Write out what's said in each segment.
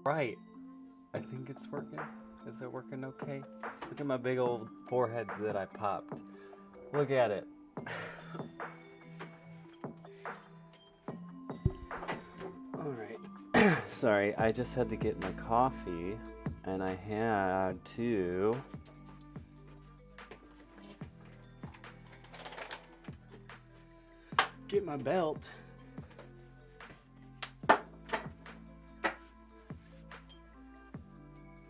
right. I think it's working. Is it working okay? Look at my big old foreheads that I popped. Look at it. Alright. Sorry, I just had to get my coffee and I had to get my belt.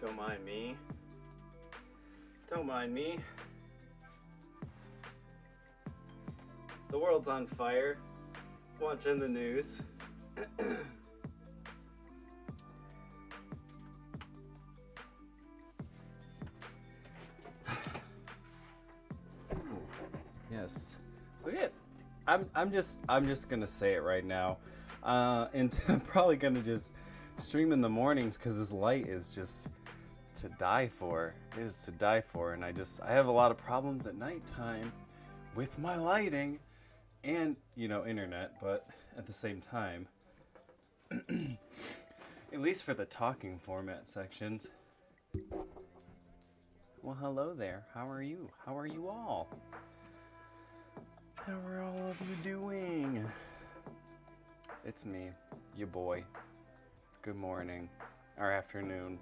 Don't mind me. Don't mind me. The world's on fire. Watching the news. Yes. Look at. I'm just gonna say it right now, and I'm probably gonna just stream in the mornings because this light is just to die for. It is to die for, and I have a lot of problems at nighttime with my lighting and internet, but at the same time, at least for the talking format sections. Well, hello there. How are you? How are you all? How are all of you doing? It's me, your boy. Good morning or afternoon.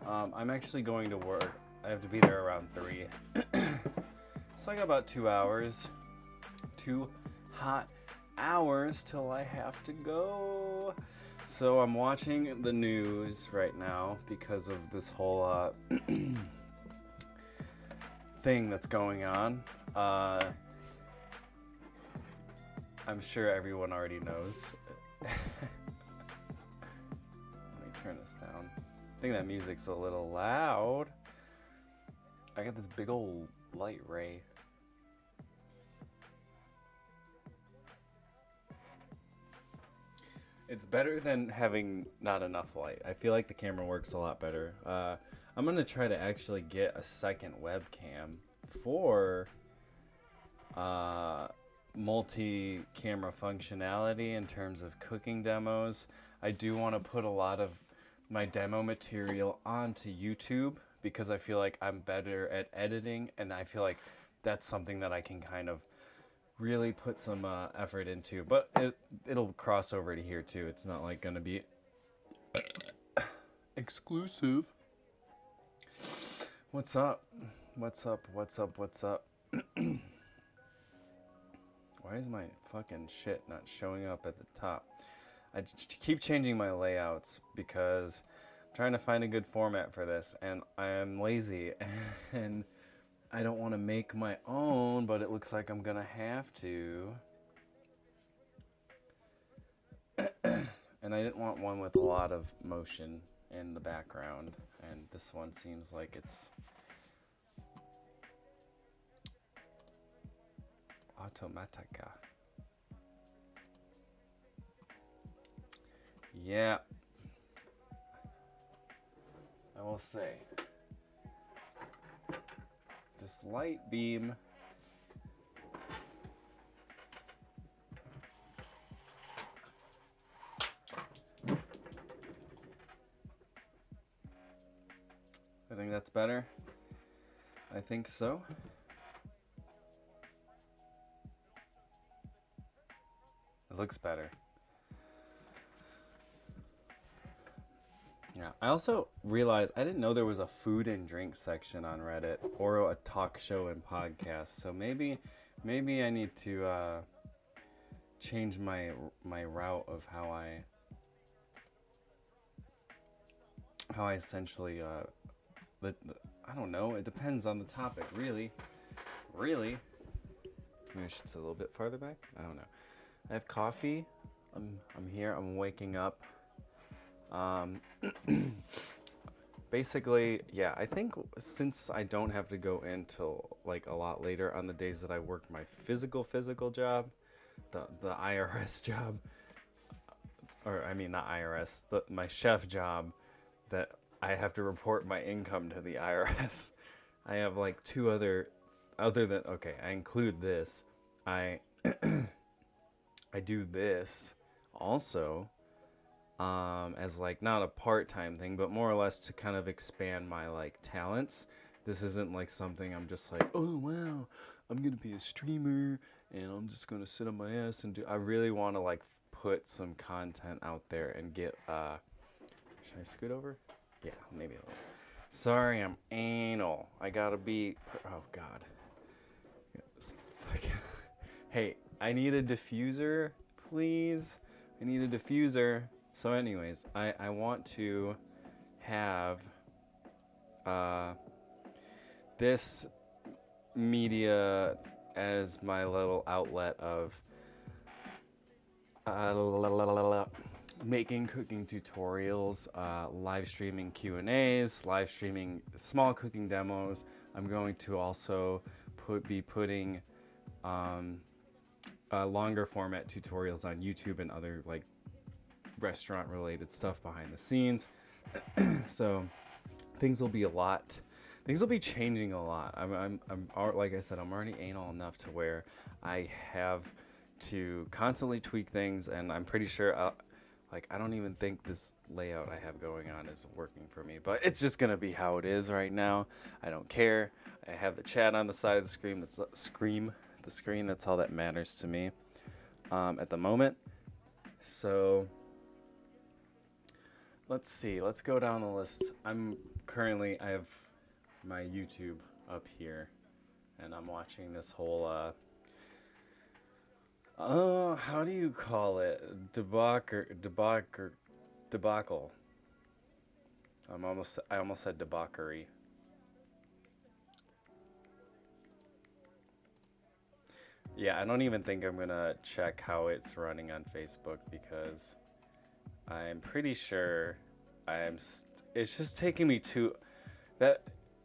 I'm actually going to work. I have to be there around 3. So I got about 2 hours. 2 hot hours till I have to go. So I'm watching the news right now because of this whole thing that's going on. I'm sure everyone already knows. Let me turn this down. I think that music's a little loud. I got this big old light ray. It's better than having not enough light. I feel like the camera works a lot better. I'm gonna try to actually get a second webcam for multi-camera functionality in terms of cooking demos. I do want to put a lot of my demo material onto YouTube because I feel like I'm better at editing, and I feel like that's something that I can kind of really put some effort into. But it'll cross over to here too. It's not like gonna be exclusive. What's up? What's up? What's up? What's up? Why is my fucking shit not showing up at the top? I keep changing my layouts because I'm trying to find a good format for this, and I am lazy, and I don't want to make my own, but it looks like I'm gonna have to. And I didn't want one with a lot of motion in the background, and this one seems like it's Automatica. Yeah. I will say, this light beam I think that's better. I think so. It looks better. Yeah, I also realized I didn't know there was a food and drink section on Reddit or a talk show and podcast. So maybe I need to change my route of how I essentially I don't know. It depends on the topic, really. Maybe I should sit a little bit farther back. I don't know. I have coffee. I'm here. I'm waking up. Basically, yeah, I think since I don't have to go in till like a lot later on the days that I work my physical job, the IRS job, or I mean not IRS, my chef job, that I have to report my income to the IRS. I have like 2 other than, okay, I include this. I do this also, as like not a part-time thing, but more or less to kind of expand my like talents. This isn't like something I'm just like, oh wow, I'm gonna be a streamer and I'm just gonna sit on my ass and do. I really want to like put some content out there and get. Should I scoot over? Yeah, maybe a little. Sorry, I'm anal. I gotta be. Oh God. Hey, I need a diffuser, please. I need a diffuser. So, anyways, I want to have this media as my little outlet of making cooking tutorials, live streaming Q&As, live streaming small cooking demos. I'm going to also be putting longer format tutorials on YouTube and other like restaurant related stuff behind the scenes. So things will be changing a lot. I'm like I said, I'm already anal enough to where I have to constantly tweak things, and I'm pretty sure I don't even think this layout I have going on is working for me, but it's just gonna be how it is right now. I don't care. I have the chat on the side of the screen. The screen. That's all that matters to me at the moment. So let's see. Let's go down the list. I have my YouTube up here, and I'm watching this whole how do you call it? Debacle. I almost said debauchery. Yeah, I don't even think I'm gonna check how it's running on Facebook because I'm pretty sure it's just taking me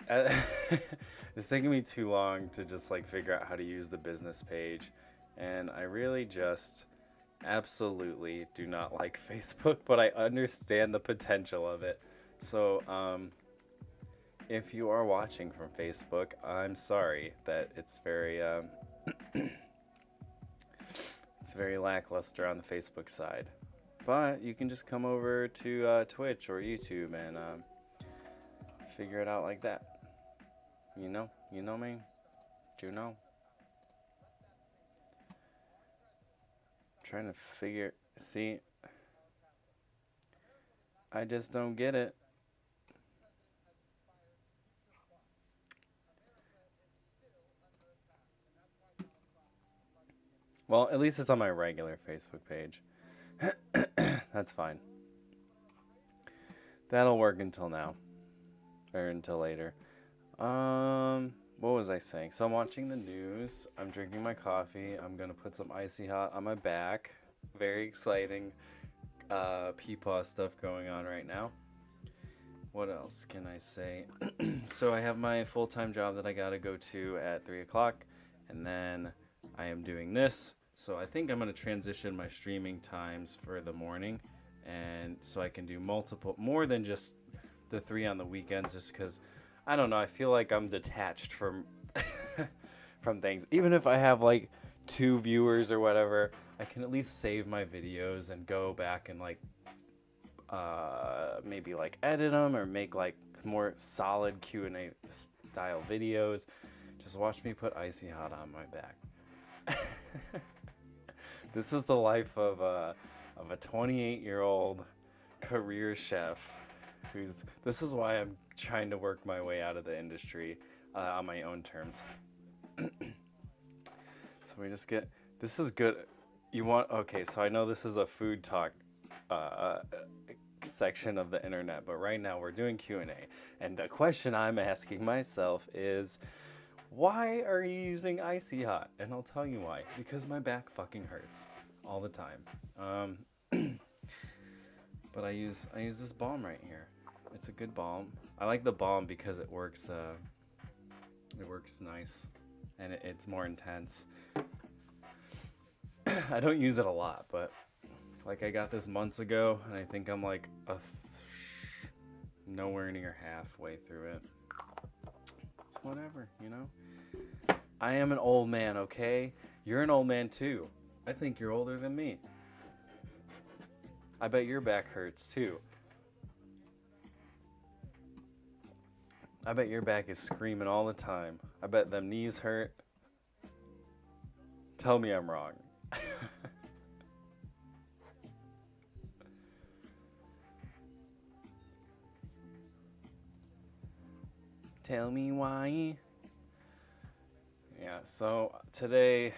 it's taking me too long to just like figure out how to use the business page. And I really just absolutely do not like Facebook, but I understand the potential of it. So, if you are watching from Facebook, I'm sorry that it's very, it's very lackluster on the Facebook side. But you can just come over to Twitch or YouTube and figure it out like that. You know me? Do you know? Trying to see, I just don't get it. Well, at least it's on my regular Facebook page. That's fine. That'll work until now. Or until later. What was I saying? So I'm watching the news. I'm drinking my coffee. I'm gonna put some icy hot on my back. Very exciting peepaw stuff going on right now. What else can I say? So I have my full-time job that I gotta go to at 3 o'clock, and then I am doing this. So I think I'm gonna transition my streaming times for the morning, and so I can do more than just the 3 on the weekends, just because I don't know, I feel like I'm detached from from things. Even if I have like 2 viewers or whatever, I can at least save my videos and go back and like maybe like edit them or make like more solid Q&A style videos. Just watch me put icy hot on my back. This is the life of a 28-year-old career chef. This is why I'm trying to work my way out of the industry on my own terms. So we just get, this is good. Okay, so I know this is a food talk section of the internet, but right now we're doing Q&A. And the question I'm asking myself is, why are you using icy hot? And I'll tell you why. Because my back fucking hurts all the time. But I use this balm right here. It's a good balm. I like the balm because it works nice, and it's more intense. I don't use it a lot, but like I got this months ago, and I think I'm like nowhere near halfway through it. It's whatever, you know? I am an old man, okay? You're an old man too. I think you're older than me. I bet your back hurts too. I bet your back is screaming all the time. I bet them knees hurt. Tell me I'm wrong. Tell me why. Yeah, so today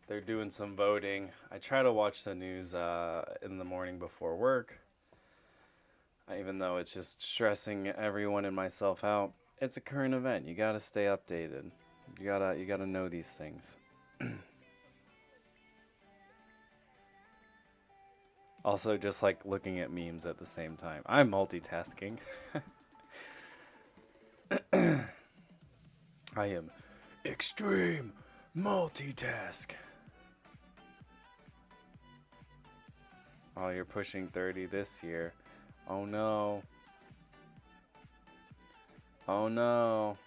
they're doing some voting. I try to watch the news in the morning before work, even though it's just stressing everyone and myself out. It's a current event. You gotta stay updated. You gotta know these things. Also, just like looking at memes at the same time. I'm multitasking. I am extreme multitask. Oh, you're pushing 30 this year. Oh no. Oh no.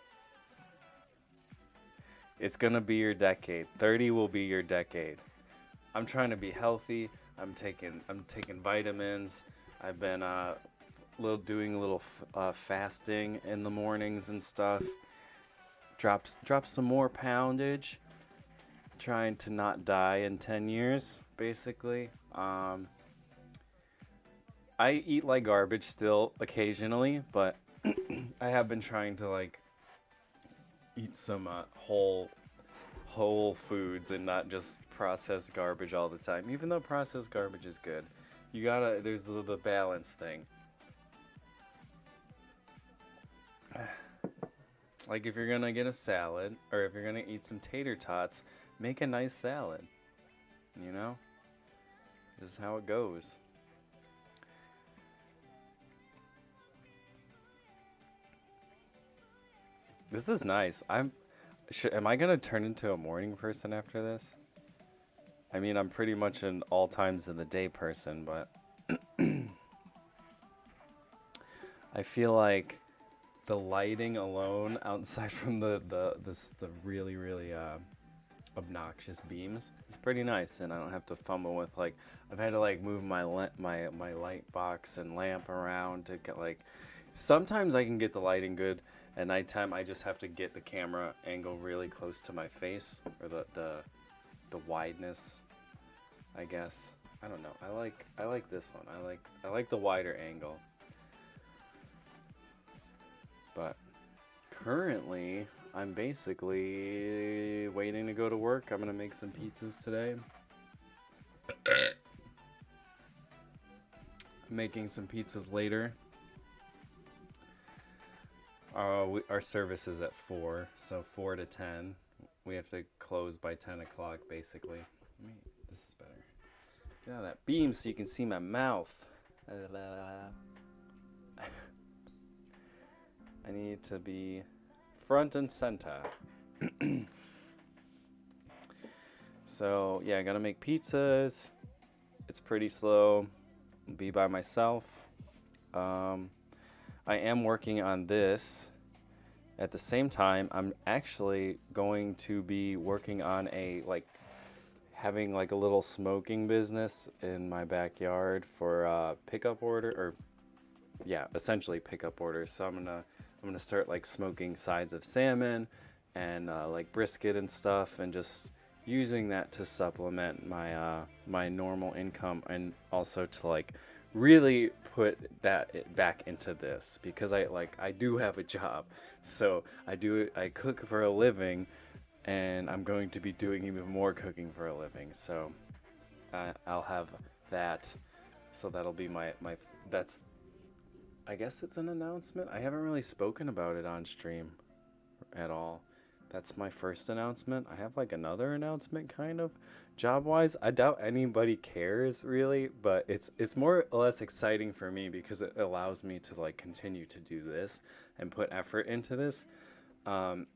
It's gonna be your decade. 30 will be your decade. I'm trying to be healthy. I'm taking vitamins. I've been doing a little fasting in the mornings and stuff. Drop some more poundage. Trying to not die in 10 years, basically. I eat like garbage still occasionally, but I have been trying to like eat some whole foods and not just processed garbage all the time. Even though processed garbage is good, there's the balance thing. Like if you're gonna get a salad or if you're gonna eat some tater tots, make a nice salad. You know? This is how it goes. This is nice. Am I gonna turn into a morning person after this? I mean, I'm pretty much an all times of the day person, but I feel like the lighting alone outside from the really obnoxious beams is pretty nice, and I don't have to fumble with like I've had to like move my light box and lamp around to get like sometimes I can get the lighting good. At nighttime, I just have to get the camera angle really close to my face, or the wideness, I guess. I don't know. I like this one. I like the wider angle. But currently, I'm basically waiting to go to work. I'm gonna make some pizzas today. I'm making some pizzas later. Our service is at 4, so 4 to 10. We have to close by 10 o'clock, basically. This is better. Get out of that beam so you can see my mouth. I need to be front and center. So, yeah, I gotta make pizzas. It's pretty slow. Be by myself. I am working on this. At the same time, I'm actually going to be working on having like a little smoking business in my backyard for pickup order, or yeah, essentially pickup orders. So I'm gonna start like smoking sides of salmon and like brisket and stuff, and just using that to supplement my normal income, and also to like really put that back into this, because I do have a job, so I cook for a living, and I'm going to be doing even more cooking for a living, so I'll have that, so that'll be that's, I guess it's an announcement. I haven't really spoken about it on stream at all. That's my first announcement. I have like another announcement kind of job-wise. I doubt anybody cares really, but it's more or less exciting for me because it allows me to like continue to do this and put effort into this. And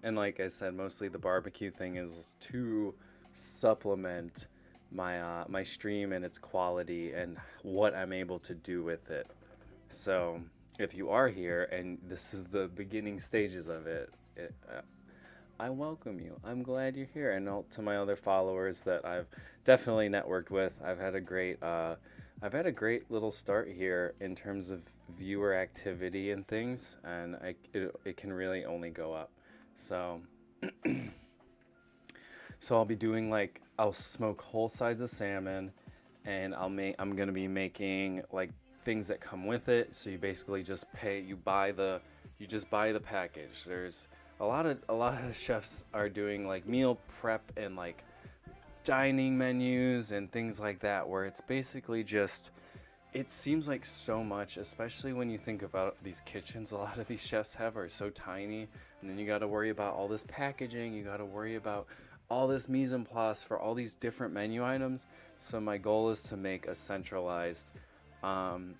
like I said, mostly the barbecue thing is to supplement my stream and its quality and what I'm able to do with it. So if you are here and this is the beginning stages of it, I welcome you. I'm glad you're here. And to my other followers that I've definitely networked with, I've had a great I've had a great little start here in terms of viewer activity and things, and it can really only go up. So, so I'll be doing like I'll smoke whole sides of salmon, and I'm gonna be making like things that come with it. So you basically just you just buy the package. There's a lot of chefs are doing like meal prep and like dining menus and things like that, where it's basically just, it seems like so much, especially when you think about these kitchens a lot of these chefs have are so tiny, and then you got to worry about all this packaging, you got to worry about all this mise en place for all these different menu items. So my goal is to make a centralized um,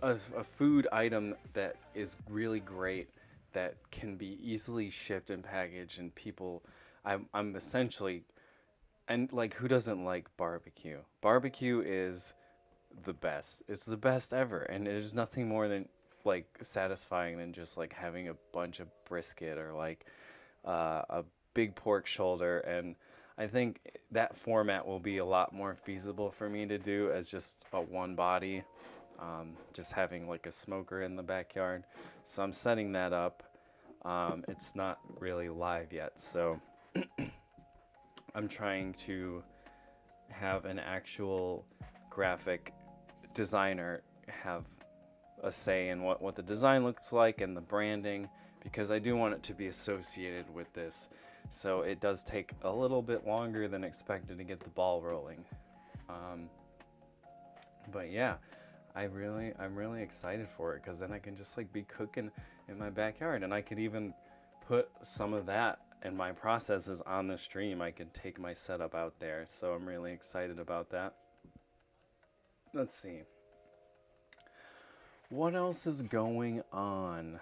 a food item that is really great, that can be easily shipped and packaged, and people, I'm essentially, and like, who doesn't like barbecue? Barbecue is the best. It's the best ever, and there's nothing more than like satisfying than just like having a bunch of brisket or like a big pork shoulder. And I think that format will be a lot more feasible for me to do as just a one body, just having like a smoker in the backyard. So I'm setting that up. It's not really live yet, so I'm trying to have an actual graphic designer have a say in what the design looks like and the branding, because I do want it to be associated with this. So it does take a little bit longer than expected to get the ball rolling. Um, but yeah, I'm really excited for it, because then I can just like be cooking in my backyard, and I could even put some of that and my processes on the stream. I could take my setup out there, so I'm really excited about that. Let's see. What else is going on?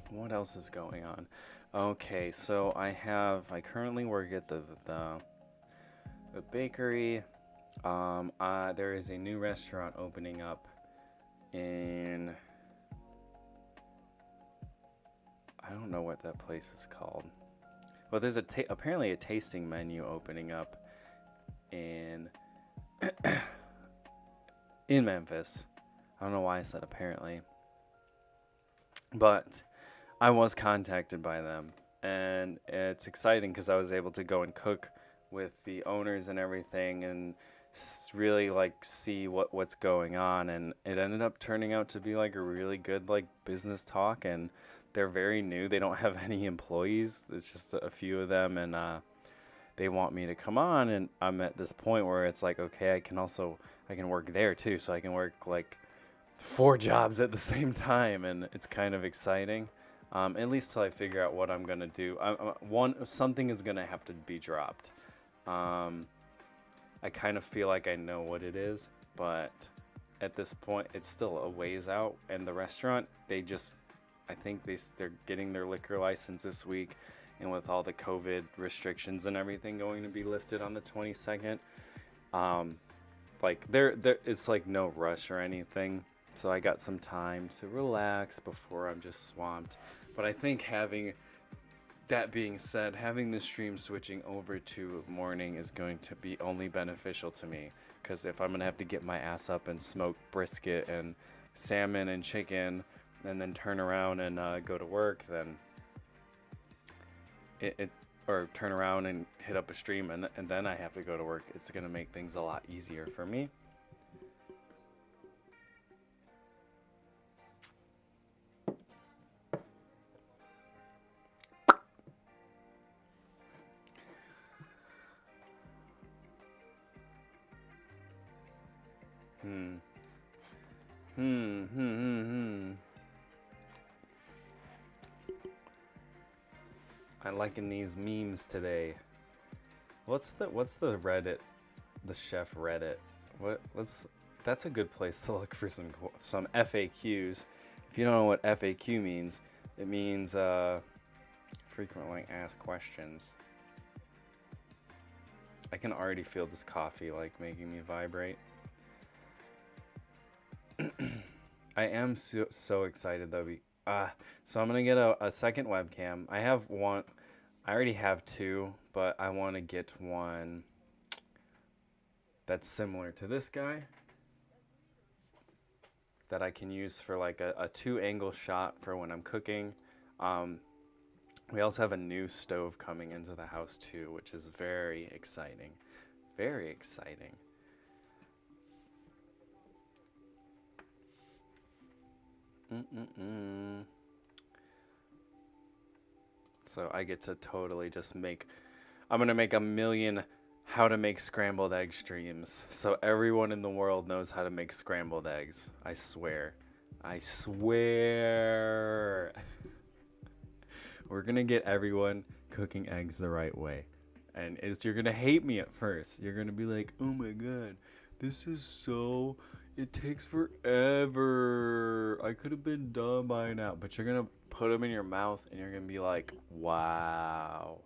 What else is going on? Okay, so I currently work at the bakery. There is a new restaurant opening up in, I don't know what that place is called. Well, there's apparently a tasting menu opening up in in Memphis. I don't know why I said apparently, but I was contacted by them, and it's exciting because I was able to go and cook with the owners and everything, and really like see what's going on. And it ended up turning out to be like a really good like business talk, and they're very new. They don't have any employees. It's just a few of them, and they want me to come on. And I'm at this point where it's like, okay, I can work there too, so I can work like 4 jobs at the same time, and it's kind of exciting. At least till I figure out what I'm gonna do. Something is gonna have to be dropped. I kind of feel like I know what it is, but at this point, it's still a ways out. And the restaurant, I think they're getting their liquor license this week, and with all the COVID restrictions and everything going to be lifted on the 22nd, like it's like no rush or anything. So I got some time to relax before I'm just swamped. But I think that being said, having the stream switching over to morning is going to be only beneficial to me, because if I'm going to have to get my ass up and smoke brisket and salmon and chicken and then turn around and go to work, then or turn around and hit up a stream and then I have to go to work, it's going to make things a lot easier for me. I'm liking these memes today. What's the Reddit, the chef Reddit? That's a good place to look for some FAQs. If you don't know what FAQ means, it means frequently asked questions. I can already feel this coffee like making me vibrate. I am so excited though. So I'm gonna get a second webcam. I have one. I already have 2, but I want to get one that's similar to this guy that I can use for like a 2-angle shot for when I'm cooking. We also have a new stove coming into the house too, which is very exciting. Very exciting. So I get to totally just I'm going to make a million how to make scrambled egg streams. So everyone in the world knows how to make scrambled eggs. I swear. I swear. We're going to get everyone cooking eggs the right way. And you're going to hate me at first. You're going to be like, oh my God, this is so... It takes forever. I could have been done by now. But you're going to put them in your mouth and you're going to be like, wow.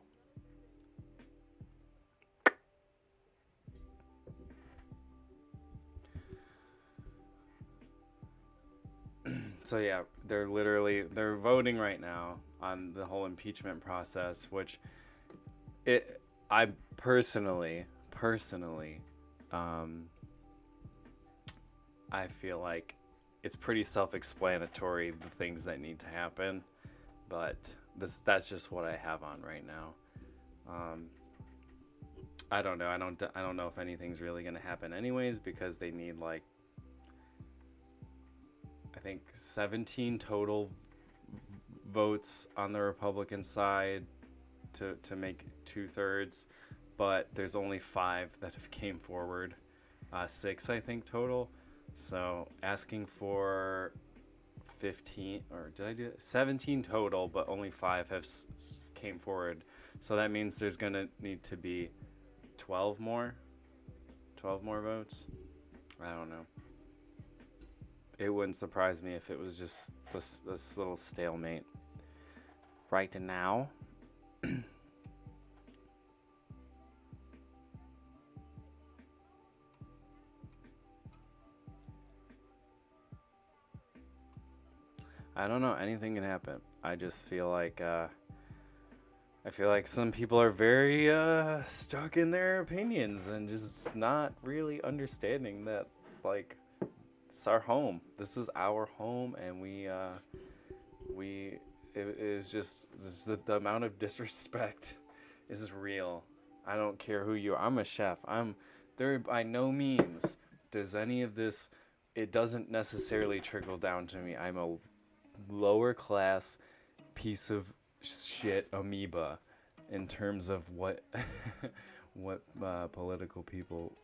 So yeah, they're voting right now on the whole impeachment process, which I personally, I feel like it's pretty self-explanatory, the things that need to happen, but that's just what I have on right now. I don't know. I don't know if anything's really going to happen anyways, because they need like, I think 17 total votes on the Republican side to make 2/3, but there's only 5 that have came forward, 6 I think total. So asking for 15, or did I do it? 17 total, but only 5 have came forward. So that means there's gonna need to be 12 more votes. I don't know. It wouldn't surprise me if it was just this little stalemate right now. I don't know. Anything can happen. I just feel like some people are very stuck in their opinions and just not really understanding that, like, it's our home. This is our home, and it is just the amount of disrespect is real. I don't care who you are. I'm a chef. I'm there by no means does any of this. It doesn't necessarily trickle down to me. I'm a lower class piece of shit amoeba in terms of what political people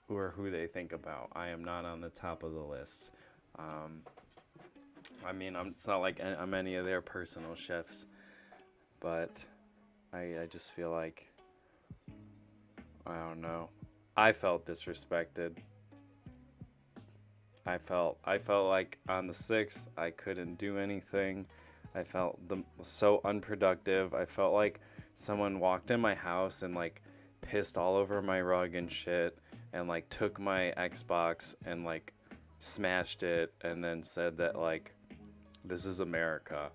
or who they think about. I am not on the top of the list. I mean, it's not like I'm any of their personal chefs, but I just feel like, I don't know. I felt disrespected. I felt like on the 6th I couldn't do anything. I felt so unproductive. I felt like someone walked in my house and like pissed all over my rug and shit, and like took my Xbox and like smashed it, and then said that like, this is America.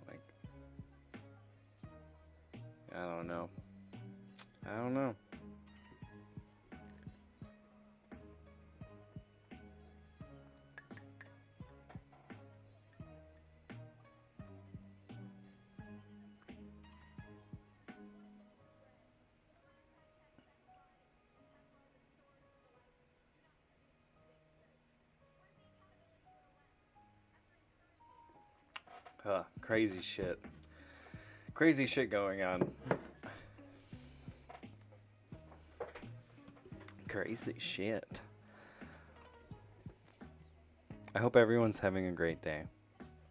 Like, I don't know. Crazy shit going on. Crazy shit. I hope everyone's having a great day.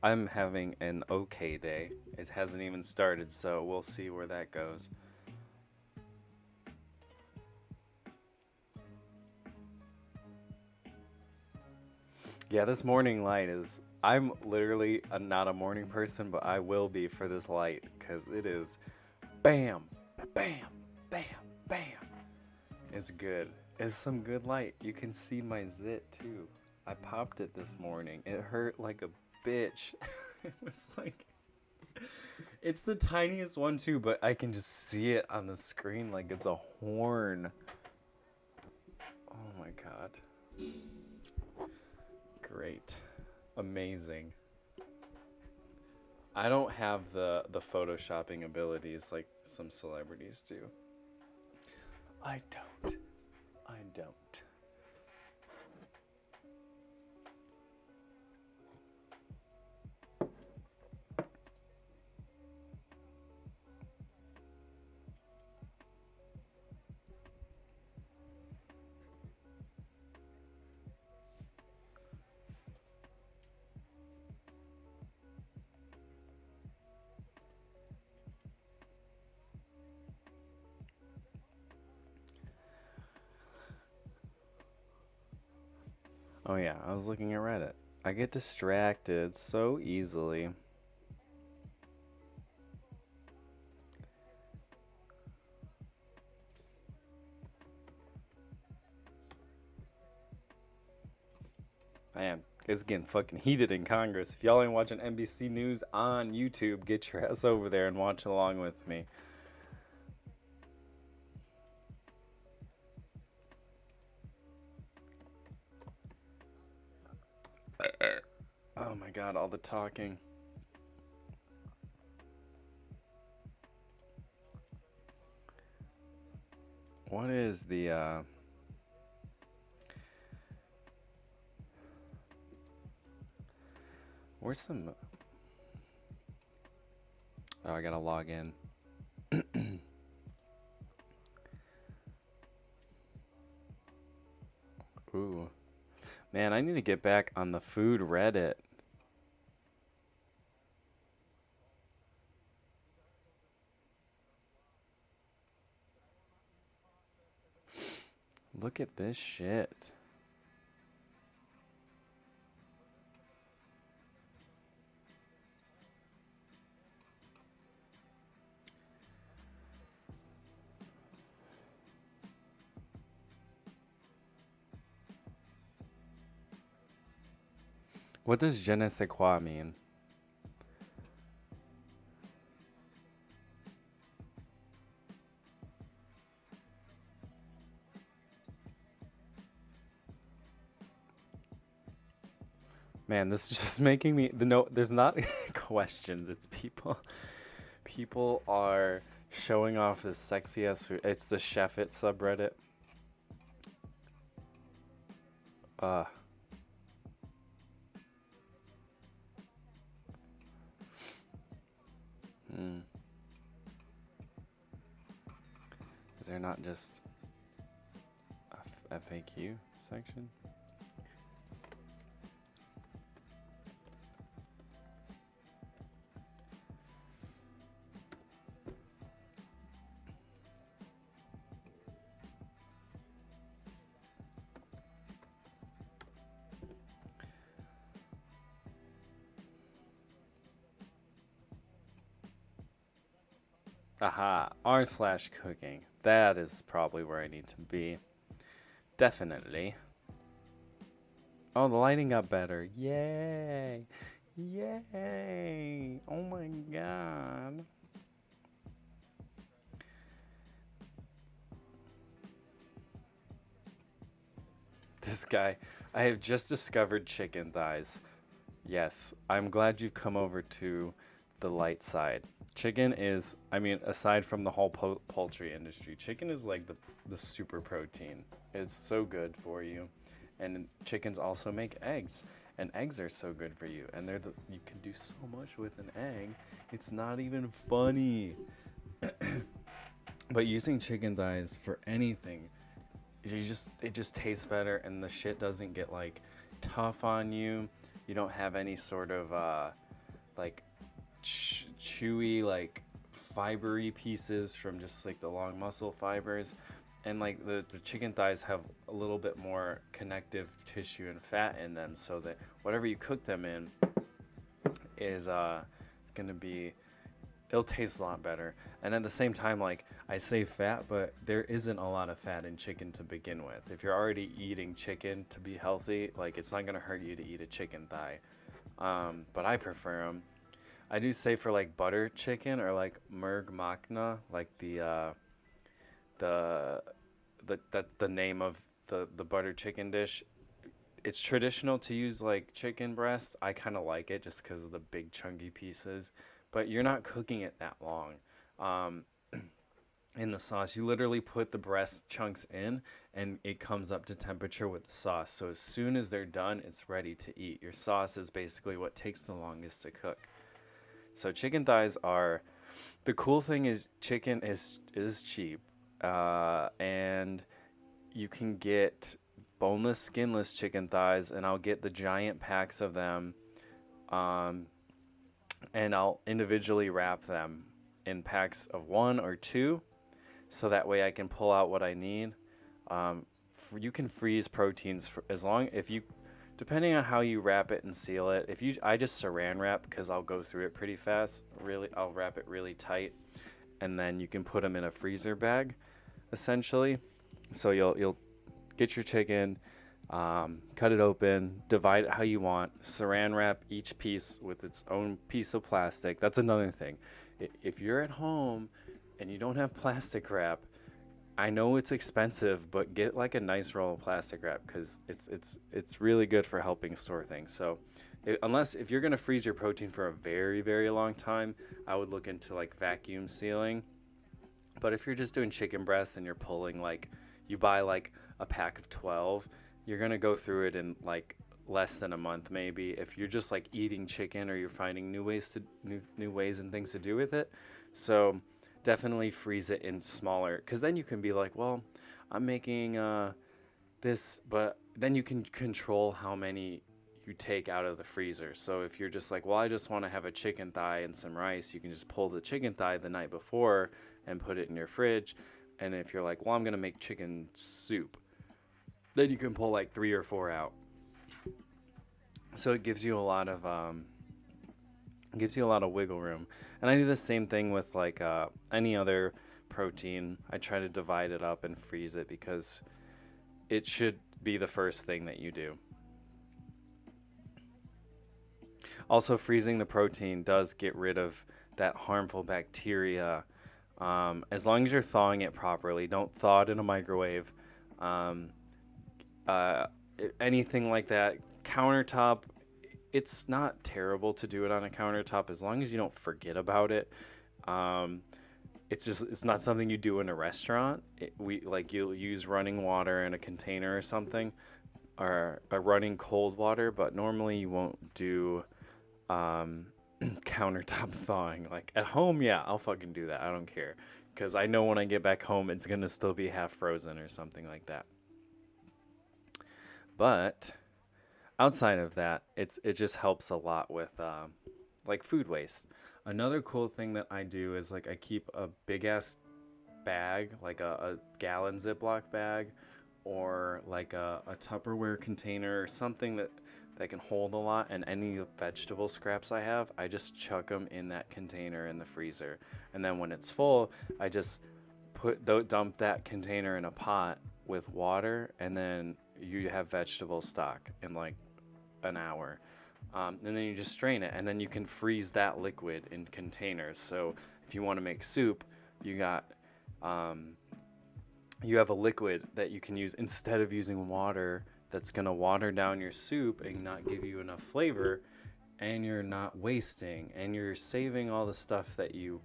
I'm having an okay day. It hasn't even started, so we'll see where that goes. Yeah, this morning light is... I'm literally not a morning person, but I will be for this light, because it is bam, bam, bam, bam. It's good. It's some good light. You can see my zit, too. I popped it this morning. It hurt like a bitch. It was like... It's the tiniest one, too, but I can just see it on the screen like it's a horn. god. Great. Amazing. I don't have the photoshopping abilities like some celebrities do. I don't. I don't. Oh yeah, I was looking at Reddit. I get distracted so easily. I am. It's getting fucking heated in Congress. If y'all ain't watching NBC News on YouTube, get your ass over there and watch along with me. Oh my god, all the talking. What is the, where's some... Oh, I gotta log in. Ooh. Man, I need to get back on the food Reddit. Look at this shit. What does je ne sais quoi mean? Man, this is just making me there's not questions, it's people. People are showing off this sexy ass food. It's the Chef It subreddit. Uh hmm. Is there not just a FAQ section? Aha, r/cooking. That is probably where I need to be. Definitely. Oh, the lighting got better. Yay. Yay. Oh my god. This guy. I have just discovered chicken thighs. Yes, I'm glad you've come over to the light side. Chicken is, I mean, aside from the whole poultry industry, chicken is like the super protein. It's so good for you. And chickens also make eggs. And eggs are so good for you. And you can do so much with an egg. It's not even funny. But using chicken thighs for anything, it just tastes better and the shit doesn't get like tough on you. You don't have any sort of like chewy, like fibery pieces from just like the long muscle fibers, and like the chicken thighs have a little bit more connective tissue and fat in them, so that whatever you cook them in is it's gonna be, it'll taste a lot better. And at the same time, like I say fat, but there isn't a lot of fat in chicken to begin with. If you're already eating chicken to be healthy, like it's not gonna hurt you to eat a chicken thigh. But I prefer them. I do say for like butter chicken or like merg machna, like the name of the butter chicken dish. It's traditional to use like chicken breast. I kind of like it just because of the big chunky pieces, but you're not cooking it that long. Um, in the sauce, you literally put the breast chunks in, and it comes up to temperature with the sauce. So as soon as they're done, it's ready to eat. Your sauce is basically what takes the longest to cook. So chicken thighs are the cool thing is chicken is cheap, and you can get boneless, skinless chicken thighs, and I'll get the giant packs of them, um, and I'll individually wrap them in packs of 1 or 2, so that way I can pull out what I need. You can freeze proteins for as long if you, depending on how you wrap it and seal it. If you, I just saran wrap because I'll go through it pretty fast. Really, I'll wrap it really tight, and then you can put them in a freezer bag, essentially. So you'll get your chicken, cut it open, divide it how you want, saran wrap each piece with its own piece of plastic. That's another thing. If you're at home and you don't have plastic wrap, I know it's expensive, but get like a nice roll of plastic wrap because it's really good for helping store things. So unless if you're gonna freeze your protein for a very, very long time, I would look into like vacuum sealing. But if you're just doing chicken breast and you're pulling like, you buy like a pack of 12, you're gonna go through it in like less than a month maybe. If you're just like eating chicken or you're finding new ways and things to do with it. So definitely freeze it in smaller, because then you can be like, well, I'm making this, but then you can control how many you take out of the freezer. So if you're just like, well, I just want to have a chicken thigh and some rice, you can just pull the chicken thigh the night before and put it in your fridge. And if you're like, well, I'm gonna make chicken soup, then you can pull like 3 or 4 out. So it gives you a lot of wiggle room. And I do the same thing with like any other protein. I try to divide it up and freeze it because it should be the first thing that you do. Also, freezing the protein does get rid of that harmful bacteria. As long as you're thawing it properly, don't thaw it in a microwave. Um, Anything like that, countertop, it's not terrible to do it on a countertop as long as you don't forget about it. It's not something you do in a restaurant. You'll use running water in a container or something, or a running cold water, but normally you won't do countertop thawing. Like at home, yeah, I'll fucking do that. I don't care, because I know when I get back home it's gonna still be half frozen or something like that. But outside of that, it just helps a lot with like food waste. Another cool thing that I do is like I keep a big ass bag, like a gallon Ziploc bag, or like a Tupperware container or something that can hold a lot, and any vegetable scraps I have, I just chuck them in that container in the freezer. And then when it's full, I just dump that container in a pot with water, and then you have vegetable stock in like an hour. And then you just strain it, and then you can freeze that liquid in containers. So if you want to make soup, you have a liquid that you can use instead of using water that's going to water down your soup and not give you enough flavor, and you're not wasting, and you're saving all the stuff that you've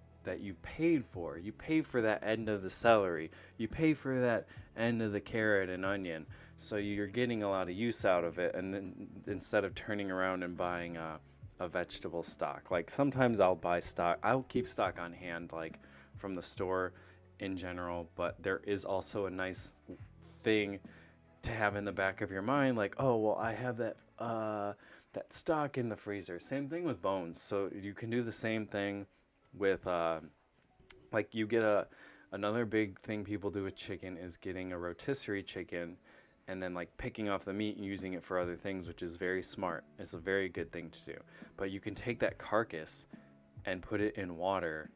paid for. You pay for that end of the celery, you pay for that end of the carrot and onion, so you're getting a lot of use out of it. And then instead of turning around and buying a vegetable stock, like sometimes I'll keep stock on hand, like from the store in general, but there is also a nice thing to have in the back of your mind, like, oh well, I have that stock in the freezer. Same thing with bones. So you can do the same thing with like you get another big thing people do with chicken is getting a rotisserie chicken and then like picking off the meat and using it for other things, which is very smart. It's a very good thing to do. But you can take that carcass and put it in water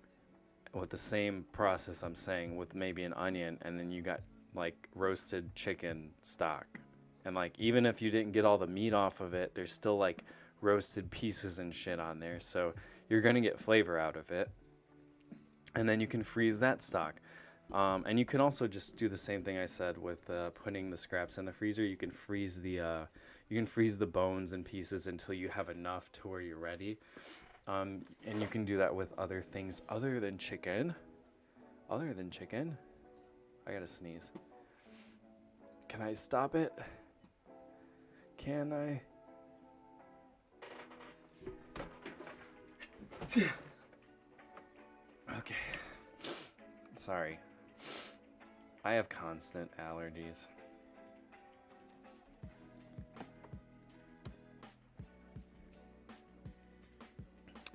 with the same process I'm saying, with maybe an onion, and then you got like roasted chicken stock. And like even if you didn't get all the meat off of it, there's still like roasted pieces and shit on there, so you're gonna get flavor out of it. And then you can freeze that stock. And you can also just do the same thing I said with putting the scraps in the freezer. You can freeze the bones and pieces until you have enough to where you're ready. And you can do that with other things other than chicken. Other than chicken. I gotta sneeze. Can I stop it? Can I? Okay. Sorry. I have constant allergies.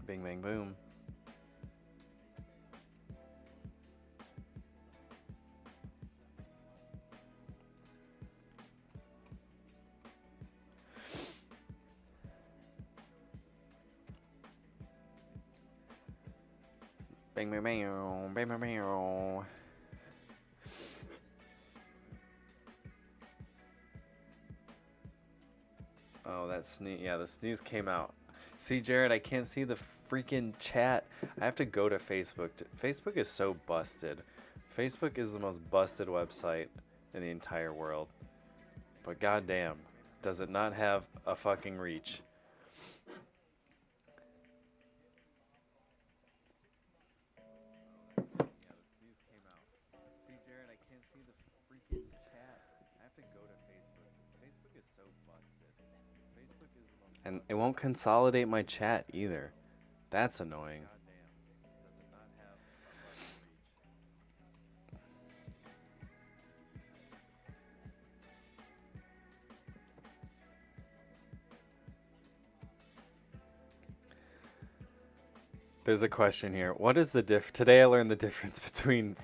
Bing, bang, boom. Bang, bang, bang, bang, bang, bang. Oh, that sneeze. Yeah, the sneeze came out. See, Jared, I can't see the freaking chat. I have to go to Facebook. Facebook is so busted. Facebook is the most busted website in the entire world. But goddamn, does it not have a fucking reach? And it won't consolidate my chat either. That's annoying. There's a question here. What is the Today I learned the difference between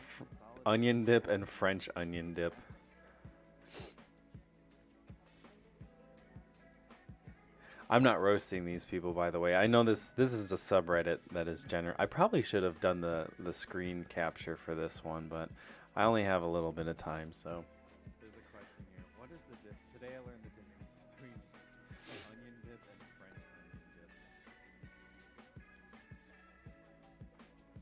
onion dip and French onion dip. I'm not roasting these people, by the way. I know this is a subreddit that is I probably should have done the screen capture for this one, but I only have a little bit of time, so. There's a question here. What is the Today I learned the difference between onion dip and French onion dip.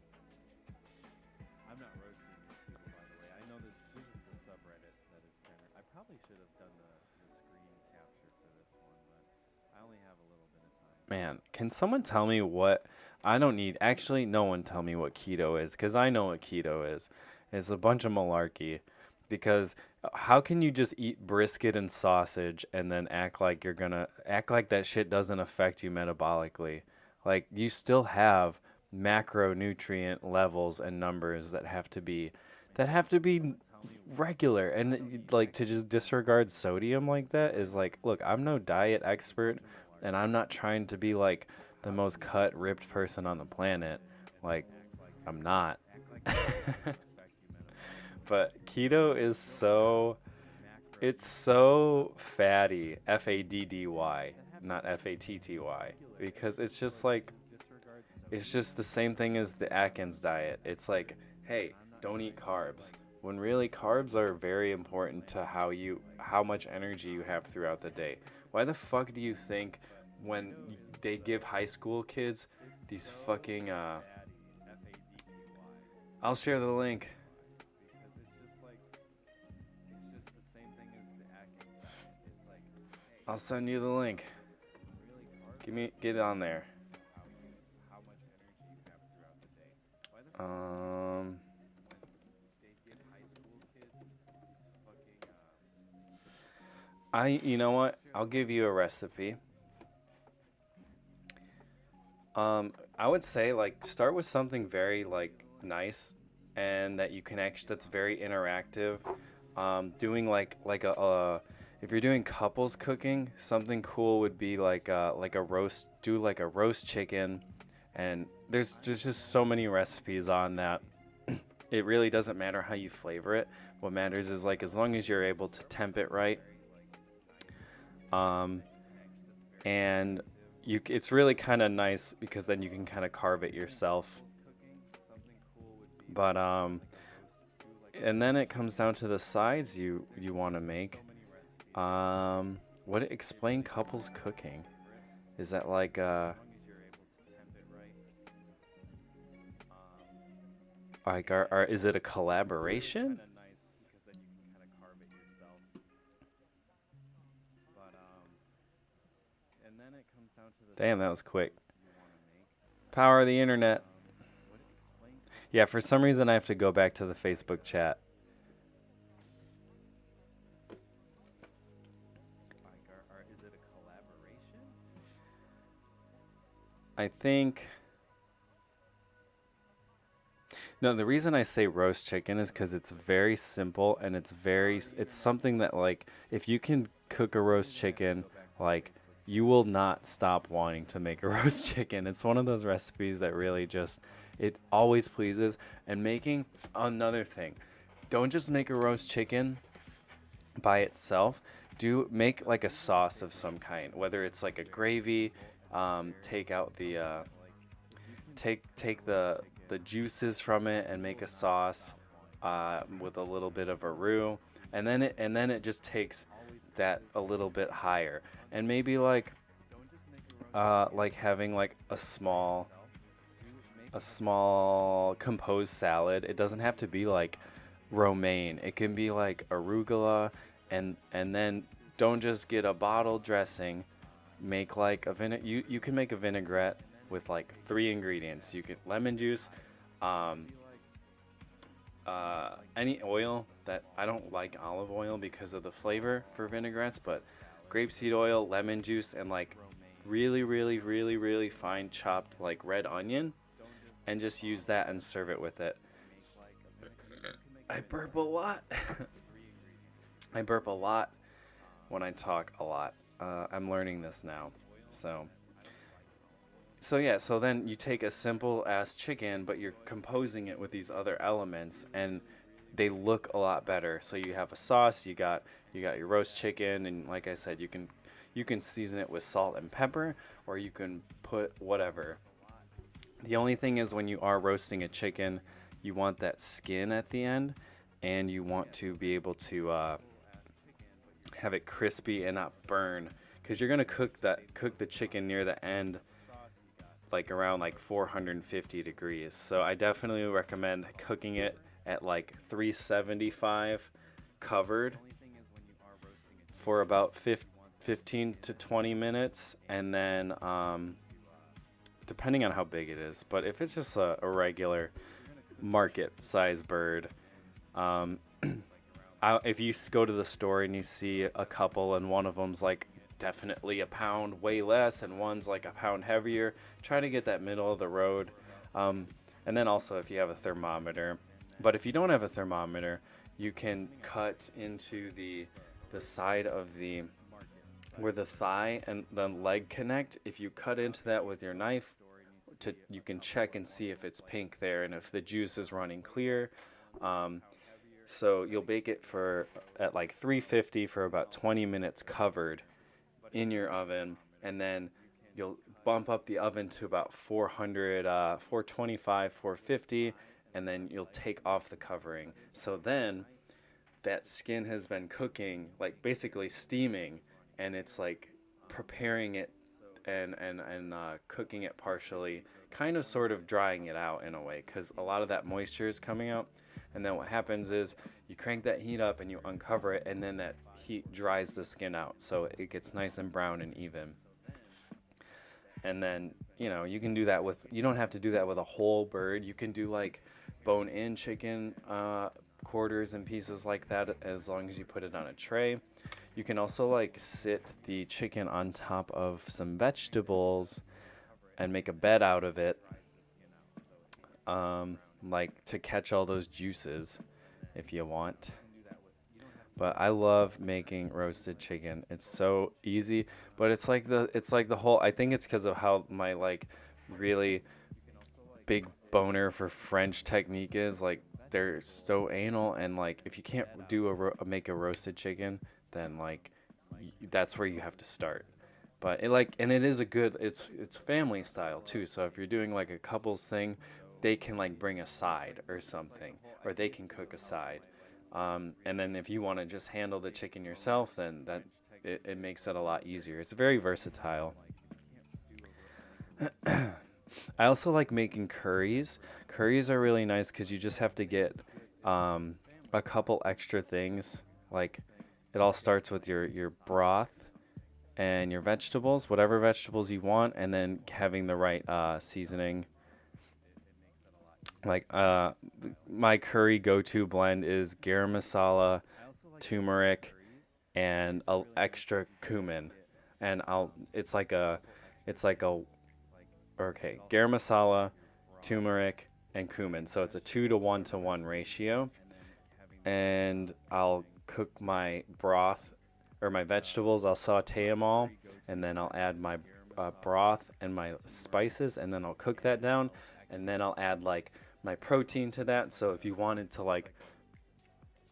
I'm not roasting these people, by the way. I know this is a subreddit that is I probably should have done the screen capture for this one, but I only have a little bit of time. Man, can someone tell me what I don't need? Actually, no one tell me what keto is, because I know what keto is. It's a bunch of malarkey. Because how can you just eat brisket and sausage and then act like that shit doesn't affect you metabolically? Like, you still have macronutrient levels and numbers that have to be regular, and like to just disregard sodium like that is like, look, I'm no diet expert, and I'm not trying to be like the most cut ripped person on the planet. Like, I'm not. But keto is it's so fatty, FADDY, not FATTY, because it's just like, it's just the same thing as the Atkins diet. It's like, hey, don't eat carbs. When really carbs are very important to how much energy you have throughout the day. Why the fuck do you think when they give high school kids these fucking I'll share the link. I'll send you the link. Get it on there. You know what? I'll give you a recipe. I would say, like, start with something very, like, nice and that you can that's very interactive. Doing like a if you're doing couples cooking, something cool would be like a roast. Do like a roast chicken, and there's just so many recipes on that. It really doesn't matter how you flavor it. What matters is, like, as long as you're able to temp it right. And it's really kind of nice because then you can kind of carve it yourself. But and then it comes down to the sides you want to make. Explain couples cooking? Is that like Like, is it a collaboration? Damn, that was quick. Power of the internet. Yeah, for some reason I have to go back to the Facebook chat. I think. No, the reason I say roast chicken is because it's very simple and it's something that, like, if you can cook a roast chicken, like, you will not stop wanting to make a roast chicken. It's one of those recipes that really just, it always pleases. And making another thing, don't just make a roast chicken by itself. Do make like a sauce of some kind, whether it's like a gravy. Take out the take the juices from it and make a sauce with a little bit of a roux, and then it just takes that a little bit higher, and maybe like having like a small composed salad. It doesn't have to be like romaine. It can be like arugula, and then don't just get a bottle dressing. Make like you can make a vinaigrette with like 3 ingredients. You can lemon juice, any oil that I don't like olive oil because of the flavor for vinaigrettes, but grapeseed oil, lemon juice, and like really, really, really, really fine chopped like red onion, and just use that and serve it with it. I burp a lot. I burp a lot when I talk a lot. I'm learning this now. So yeah, so then you take a simple ass chicken, but you're composing it with these other elements, and they look a lot better. So you have a sauce, you got your roast chicken, and like I said, you can season it with salt and pepper, or you can put whatever. The only thing is, when you are roasting a chicken, you want that skin at the end, and you want to be able to have it crispy and not burn, because you're gonna cook the chicken near the end, like around like 450 degrees. So I definitely recommend cooking it at like 375 covered for about 15 to 20 minutes, and then depending on how big it is, but if it's just a regular market size bird, if you go to the store and you see a couple and one of them's like definitely a pound way less and one's like a pound heavier, try to get that middle of the road. And then also if you have a thermometer, but if you don't have a thermometer, you can cut into the side of where the thigh and the leg connect. If you cut into that with your knife, you can check and see if it's pink there and if the juice is running clear. So you'll bake it at like 350 for about 20 minutes covered in your oven, and then you'll bump up the oven to about 400, 425, 450, and then you'll take off the covering. So then that skin has been cooking, like basically steaming, and it's like preparing it and cooking it partially, kind of sort of drying it out in a way, because a lot of that moisture is coming out. And then what happens is you crank that heat up and you uncover it, and then that heat dries the skin out, so it gets nice and brown and even. And then, you can do that you don't have to do that with a whole bird. You can do like bone-in chicken quarters and pieces like that, as long as you put it on a tray. You can also like sit the chicken on top of some vegetables and make a bed out of it, like to catch all those juices if you want. But I love making roasted chicken. It's so easy, but it's like the whole, I think it's because of how my like really big boner for French technique is. Like, they're so anal, and like if you can't make a roasted chicken, then like that's where you have to start. But and it is it's family style too. So if you're doing like a couples thing, they can like bring a side or something, or they can cook a side. And then if you want to just handle the chicken yourself, then it makes it a lot easier. It's very versatile. I also like making curries. Curries are really nice because you just have to get um, a couple extra things. Like it all starts with your broth and your vegetables, whatever vegetables you want, and then having the right seasoning. Like my curry go-to blend is garam masala, turmeric, and a extra cumin. And I'll it's like a okay, garam masala, turmeric, and cumin. So it's a 2 to 1 to 1 ratio. And I'll cook my broth or my vegetables. I'll saute them all, and then I'll add my broth and my spices, and then I'll cook that down, and then I'll add like my protein to that. So if you wanted to like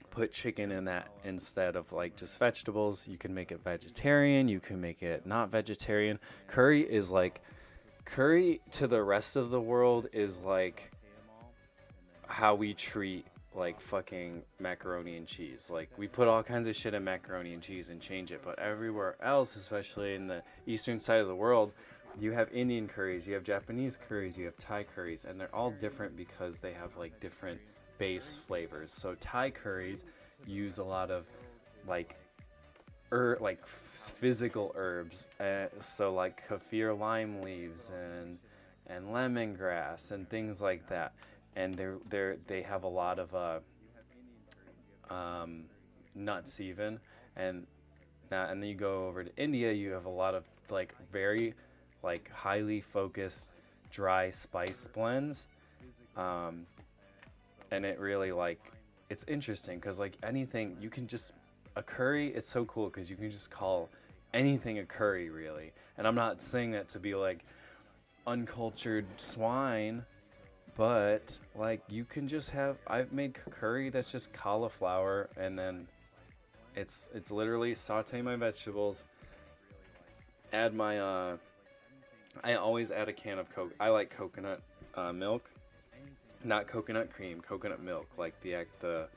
put chicken in that instead of like just vegetables, you can make it vegetarian. You can make it not vegetarian. Curry to the rest of the world is like how we treat like fucking macaroni and cheese. Like we put all kinds of shit in macaroni and cheese and change it, but everywhere else, especially in the eastern side of the world, you have Indian curries, you have Japanese curries, you have Thai curries, and they're all different because they have like different base flavors. So Thai curries use a lot of like physical herbs, so like kaffir lime leaves and lemongrass and things like that, and they have a lot of nuts even, and and then you go over to India, you have a lot of like very like highly focused dry spice blends, um, and it really like it's interesting because like anything you can just a curry, it's so cool because you can just call anything a curry, really. And I'm not saying that to be like uncultured swine, but like you can just have. I've made curry that's just cauliflower, and then it's literally saute my vegetables, add my I always add a can of Coke. I like coconut milk, not coconut cream, coconut milk, like the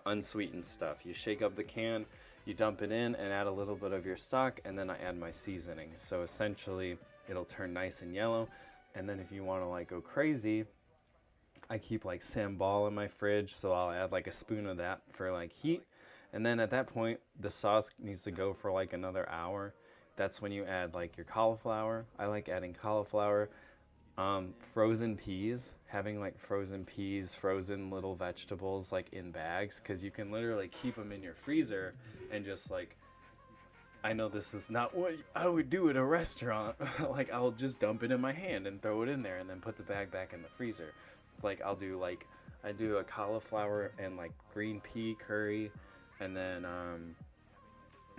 unsweetened stuff. You shake up the can, you dump it in, and add a little bit of your stock, and then I add my seasoning. So essentially, it'll turn nice and yellow. And then if you want to like go crazy, I keep like sambal in my fridge, so I'll add like a spoon of that for like heat. And then at that point, the sauce needs to go for like another hour. That's when you add like your cauliflower. I like adding cauliflower. Frozen peas, having like frozen peas, frozen little vegetables like in bags, because you can literally keep them in your freezer and just like, I know this is not what I would do at a restaurant. Like I'll just dump it in my hand and throw it in there and then put the bag back in the freezer. Like I do a cauliflower and like green pea curry, and then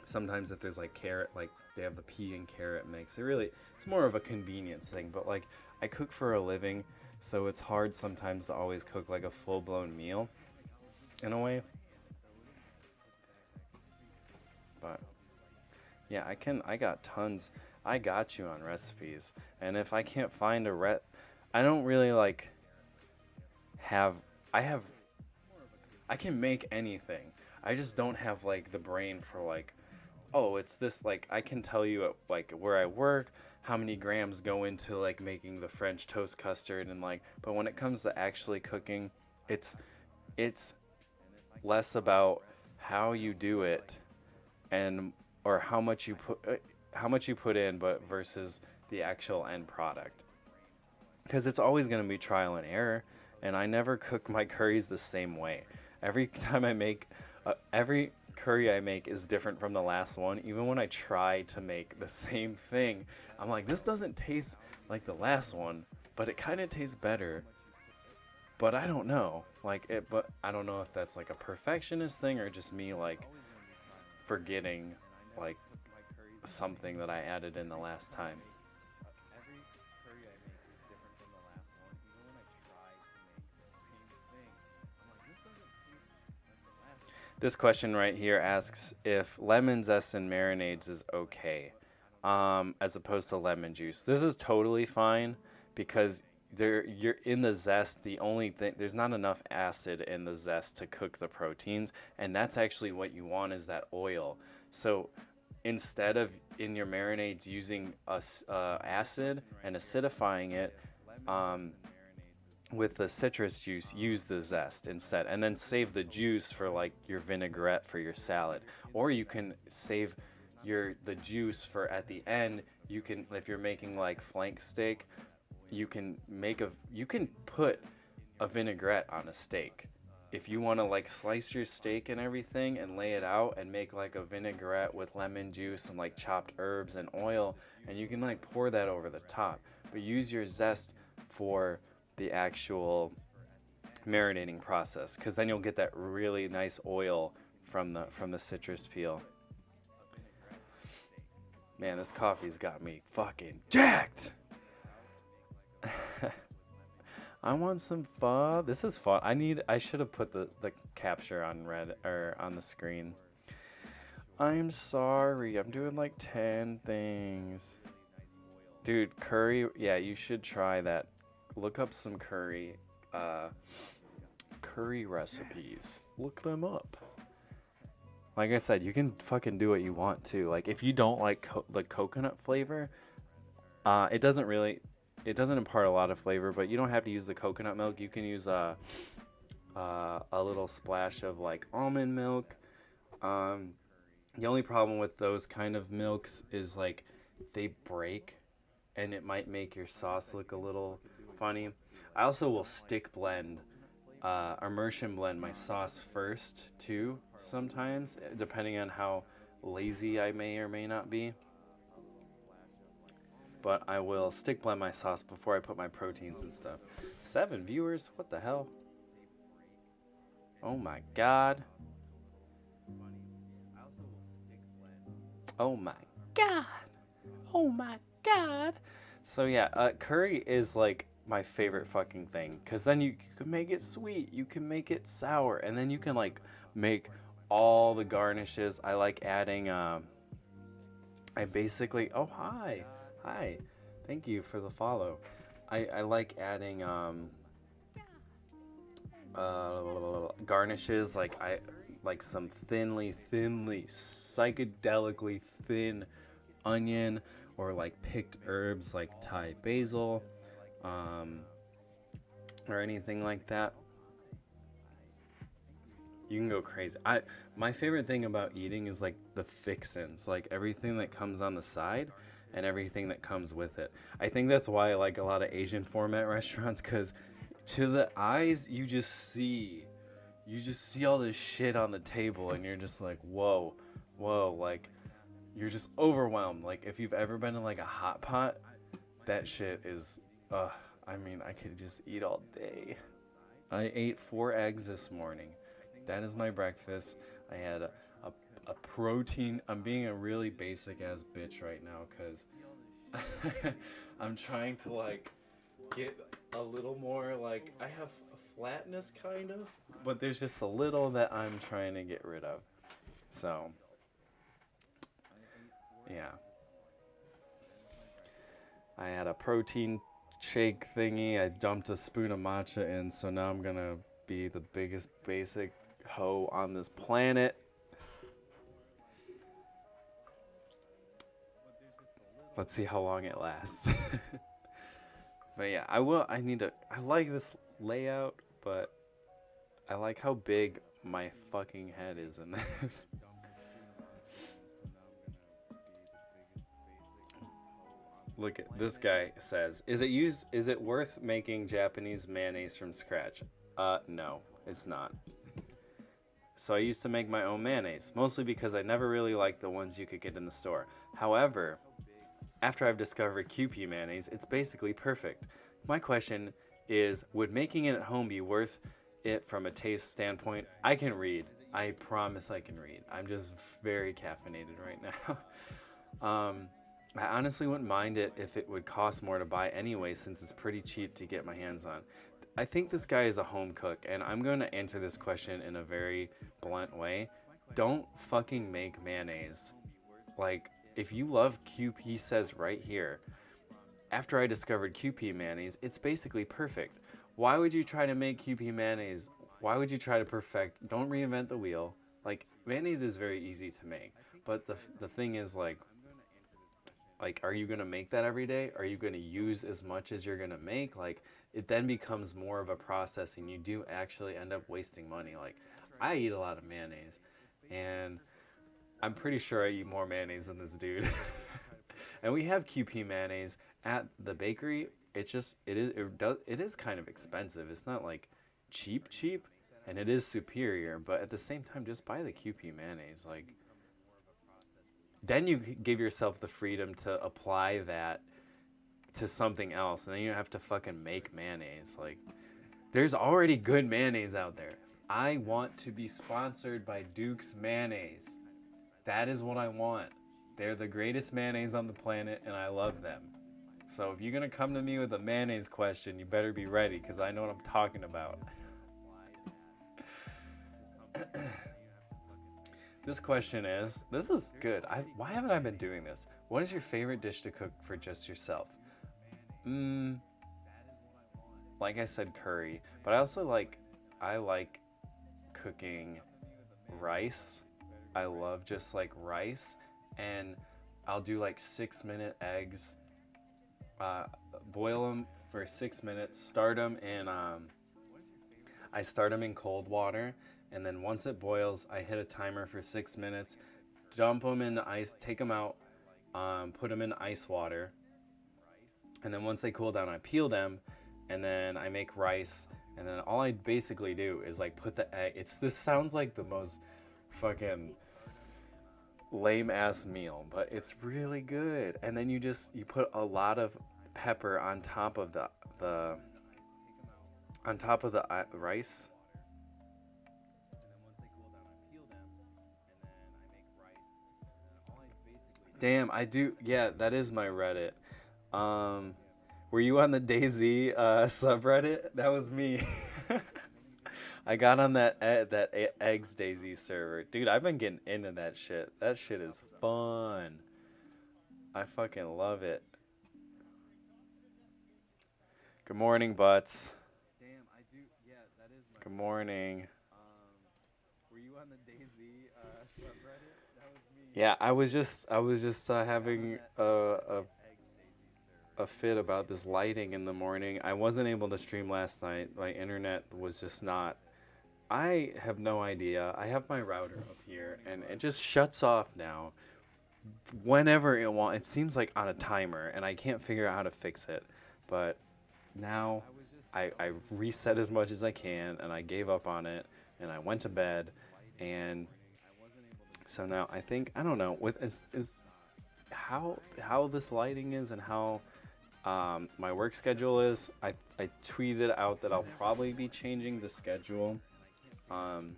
sometimes if there's like carrot, like they have the pea and carrot mix. It's more of a convenience thing, but like I cook for a living, so it's hard sometimes to always cook like a full-blown meal in a way. But yeah, I got tons. I got you on recipes. And if I can't find I don't really like have I have I can make anything. I just don't have like the brain for like, oh, it's this. Like I can tell you at, like where I work, how many grams go into like making the French toast custard, and like, but when it comes to actually cooking, it's it's less about how you do it and or how much you put in, but versus the actual end product. Because it's always going to be trial and error, and I never cook my curries the same way. Every time I make every curry I make is different from the last one. Even when I try to make the same thing, I'm like, this doesn't taste like the last one, but it kind of tastes better. But I don't know, but I don't know if that's like a perfectionist thing or just me like forgetting like something that I added in the last time. This question right here asks if lemon zest in marinades is okay, as opposed to lemon juice. This is totally fine because you're in the zest. The only thing, there's not enough acid in the zest to cook the proteins, and that's actually what you want is that oil. So instead of in your marinades using acid and acidifying it, with the citrus juice, use the zest instead, and then save the juice for like your vinaigrette for your salad. Or you can save the juice for at the end. You can, if you're making like flank steak, you can put a vinaigrette on a steak. If you want to like slice your steak and everything and lay it out and make like a vinaigrette with lemon juice and like chopped herbs and oil, and you can like pour that over the top. But use your zest for the actual marinating process, because then you'll get that really nice oil from the citrus peel. Man, this coffee's got me fucking jacked. I want some fun. This is fun. I should have put the capture on red or on the screen. I'm sorry. I'm doing like 10 things. Dude, curry. Yeah, you should try that. Look up some curry recipes. Look them up. Like I said, you can fucking do what you want too. Like if you don't like the coconut flavor, it doesn't impart a lot of flavor, but you don't have to use the coconut milk. You can use a little splash of like almond milk. The only problem with those kind of milks is like they break, and it might make your sauce look a little funny. I also will stick blend, immersion blend my sauce first too sometimes, depending on how lazy I may or may not be. But I will stick blend my sauce before I put my proteins and stuff. 7 viewers? What the hell? Oh my god. Oh my god. Oh my god. So yeah, curry is like my favorite fucking thing, because then you can make it sweet, you can make it sour, and then you can like make all the garnishes. I like adding oh hi, thank you for the follow. I like adding garnishes, like some thinly psychedelically thin onion, or like picked herbs like Thai basil, or anything like that. You can go crazy. My favorite thing about eating is like the fixins, like everything that comes on the side and everything that comes with it. I think that's why I like a lot of Asian format restaurants, because to the eyes you just see all this shit on the table, and you're just like, whoa, like you're just overwhelmed. Like if you've ever been to like a hot pot, that shit is I mean, I could just eat all day. I ate 4 eggs this morning. That is my breakfast. I had a protein. I'm being a really basic ass bitch right now, because I'm trying to like get a little more, like I have a flatness kind of, but there's just a little that I'm trying to get rid of. So yeah, I had a protein shake thingy. I dumped a spoon of matcha in, so now I'm gonna be the biggest basic hoe on this planet. Let's see how long it lasts. But yeah, I like this layout, but I like how big my fucking head is in this. Look at this guy says, is it worth making Japanese mayonnaise from scratch? No, it's not. So I used to make my own mayonnaise, mostly because I never really liked the ones you could get in the store. However, after I've discovered QP mayonnaise, it's basically perfect. My question is, would making it at home be worth it from a taste standpoint? I can read. I promise I can read. I'm just very caffeinated right now. I honestly wouldn't mind it if it would cost more to buy anyway, since it's pretty cheap to get my hands on. I think this guy is a home cook, and I'm going to answer this question in a very blunt way. Don't fucking make mayonnaise. Like, if you love QP, he says right here, after I discovered QP mayonnaise, it's basically perfect. Why would you try to make QP mayonnaise? Why would you try to perfect? Don't reinvent the wheel. Like, mayonnaise is very easy to make, but the thing is, like, Like, are you gonna make that every day? Are you gonna use as much as you're gonna make? Like, it then becomes more of a process, and you do actually end up wasting money. Like, I eat a lot of mayonnaise, and I'm pretty sure I eat more mayonnaise than this dude. And we have QP mayonnaise at the bakery. It's just it is kind of expensive. It's not like cheap, and it is superior. But at the same time, just buy the QP mayonnaise. Like, then you give yourself the freedom to apply that to something else, and then you don't have to fucking make mayonnaise. Like, there's already good mayonnaise out there. I want to be sponsored by Duke's Mayonnaise. That is what I want. They're the greatest mayonnaise on the planet, and I love them. So if you're gonna come to me with a mayonnaise question, you better be ready, because I know what I'm talking about. This question is, this is good. Why haven't I been doing this? What is your favorite dish to cook for just yourself? Like I said, curry. But I like cooking rice. I love just like rice. And I'll do like 6-minute eggs. Boil them for 6 minutes. Start them in, I start them in cold water. And then once it boils, I hit a timer for 6 minutes, dump them in the ice, take them out, put them in ice water. And then once they cool down, I peel them, and then I make rice. And then all I basically do is like put the egg. This sounds like the most fucking lame ass meal, but it's really good. And then you put a lot of pepper on top of the rice. Damn, I do. Yeah, that is my Reddit. Were you on the DayZ subreddit? That was me. I got on that eggs DayZ server, dude. I've been getting into that shit. That shit is fun. I fucking love it. Good morning, Butts. Damn, I do. Yeah, that is my. Good morning. Were you on the DayZ subreddit? That was me. Yeah, I was just having a fit about this lighting in the morning. I wasn't able to stream last night. My internet was just not. I have no idea. I have my router up here, and it just shuts off now whenever it wants. It seems like on a timer, and I can't figure out how to fix it. But now I reset as much as I can, and I gave up on it, and I went to bed, and so now I think, I don't know, is how this lighting is and how my work schedule is. I tweeted out that I'll probably be changing the schedule, and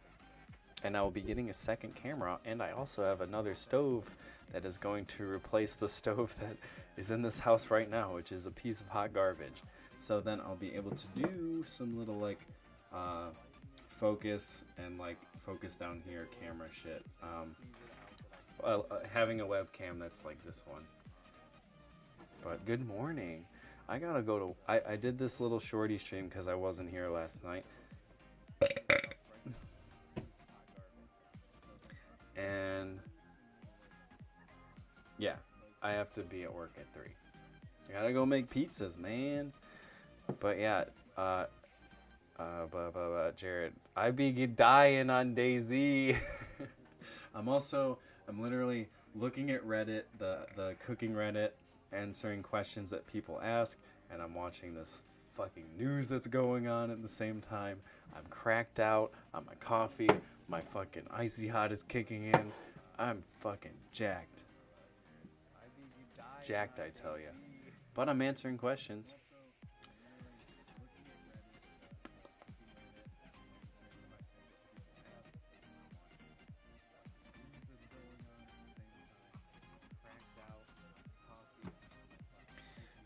I will be getting a second camera, and I also have another stove that is going to replace the stove that is in this house right now, which is a piece of hot garbage. So then I'll be able to do some little like focus and like focus down here camera shit. Having a webcam that's like this one. But good morning. I gotta go to. I did this little Shorty stream because I wasn't here last night. And yeah, I have to be at work at 3. I gotta go make pizzas, man. But yeah, Jared, I be dying on DayZ. I'm literally looking at Reddit, the cooking Reddit, answering questions that people ask, and I'm watching this fucking news that's going on at the same time. I'm cracked out on my coffee. My fucking icy hot is kicking in. I'm fucking jacked. Jacked, I tell you. But I'm answering questions.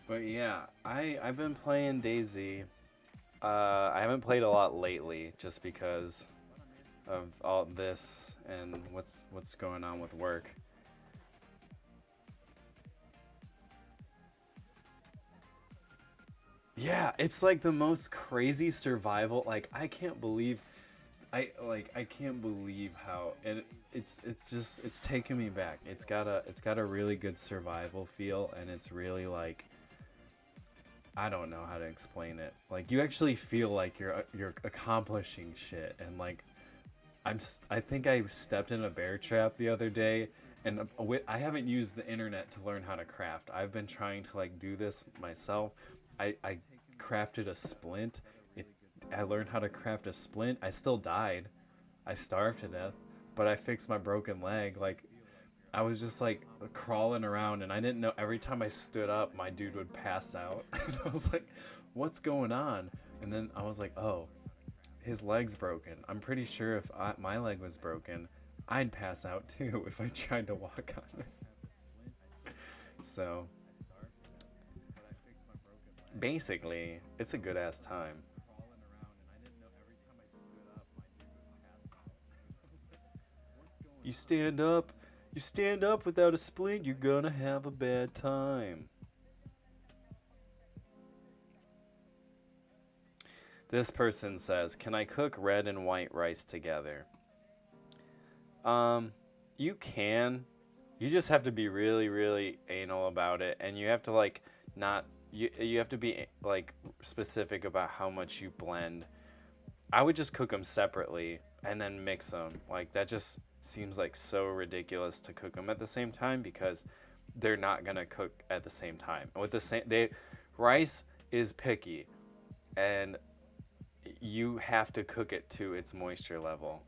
But yeah, I've been playing DayZ. I haven't played a lot lately just because of all this and what's going on with work. Yeah, it's like the most crazy survival. Like, I can't believe I can't believe how, and it's just it's taking me back. It's got a really good survival feel, and it's really like, I don't know how to explain it. Like, you actually feel like you're accomplishing shit, and like, I think I stepped in a bear trap the other day, and I haven't used the internet to learn how to craft. I've been trying to like do this myself. I crafted a splint. It I learned how to craft a splint. I still died. I starved to death, but I fixed my broken leg. Like, I was just like crawling around, and I didn't know, every time I stood up, my dude would pass out. And I was like, what's going on? And then I was like, oh, his leg's broken. I'm pretty sure if my leg was broken, I'd pass out too if I tried to walk on it. So basically, it's a good ass time. You stand up, you stand up without a splint, you're gonna have a bad time. This person says, "Can I cook red and white rice together?" Um, you can. You just have to be really, really anal about it, and you have to like not. You have to be like specific about how much you blend. I would just cook them separately and then mix them. Like, that just seems like so ridiculous to cook them at the same time, because they're not gonna cook at the same time. With the same, rice is picky, and you have to cook it to its moisture level.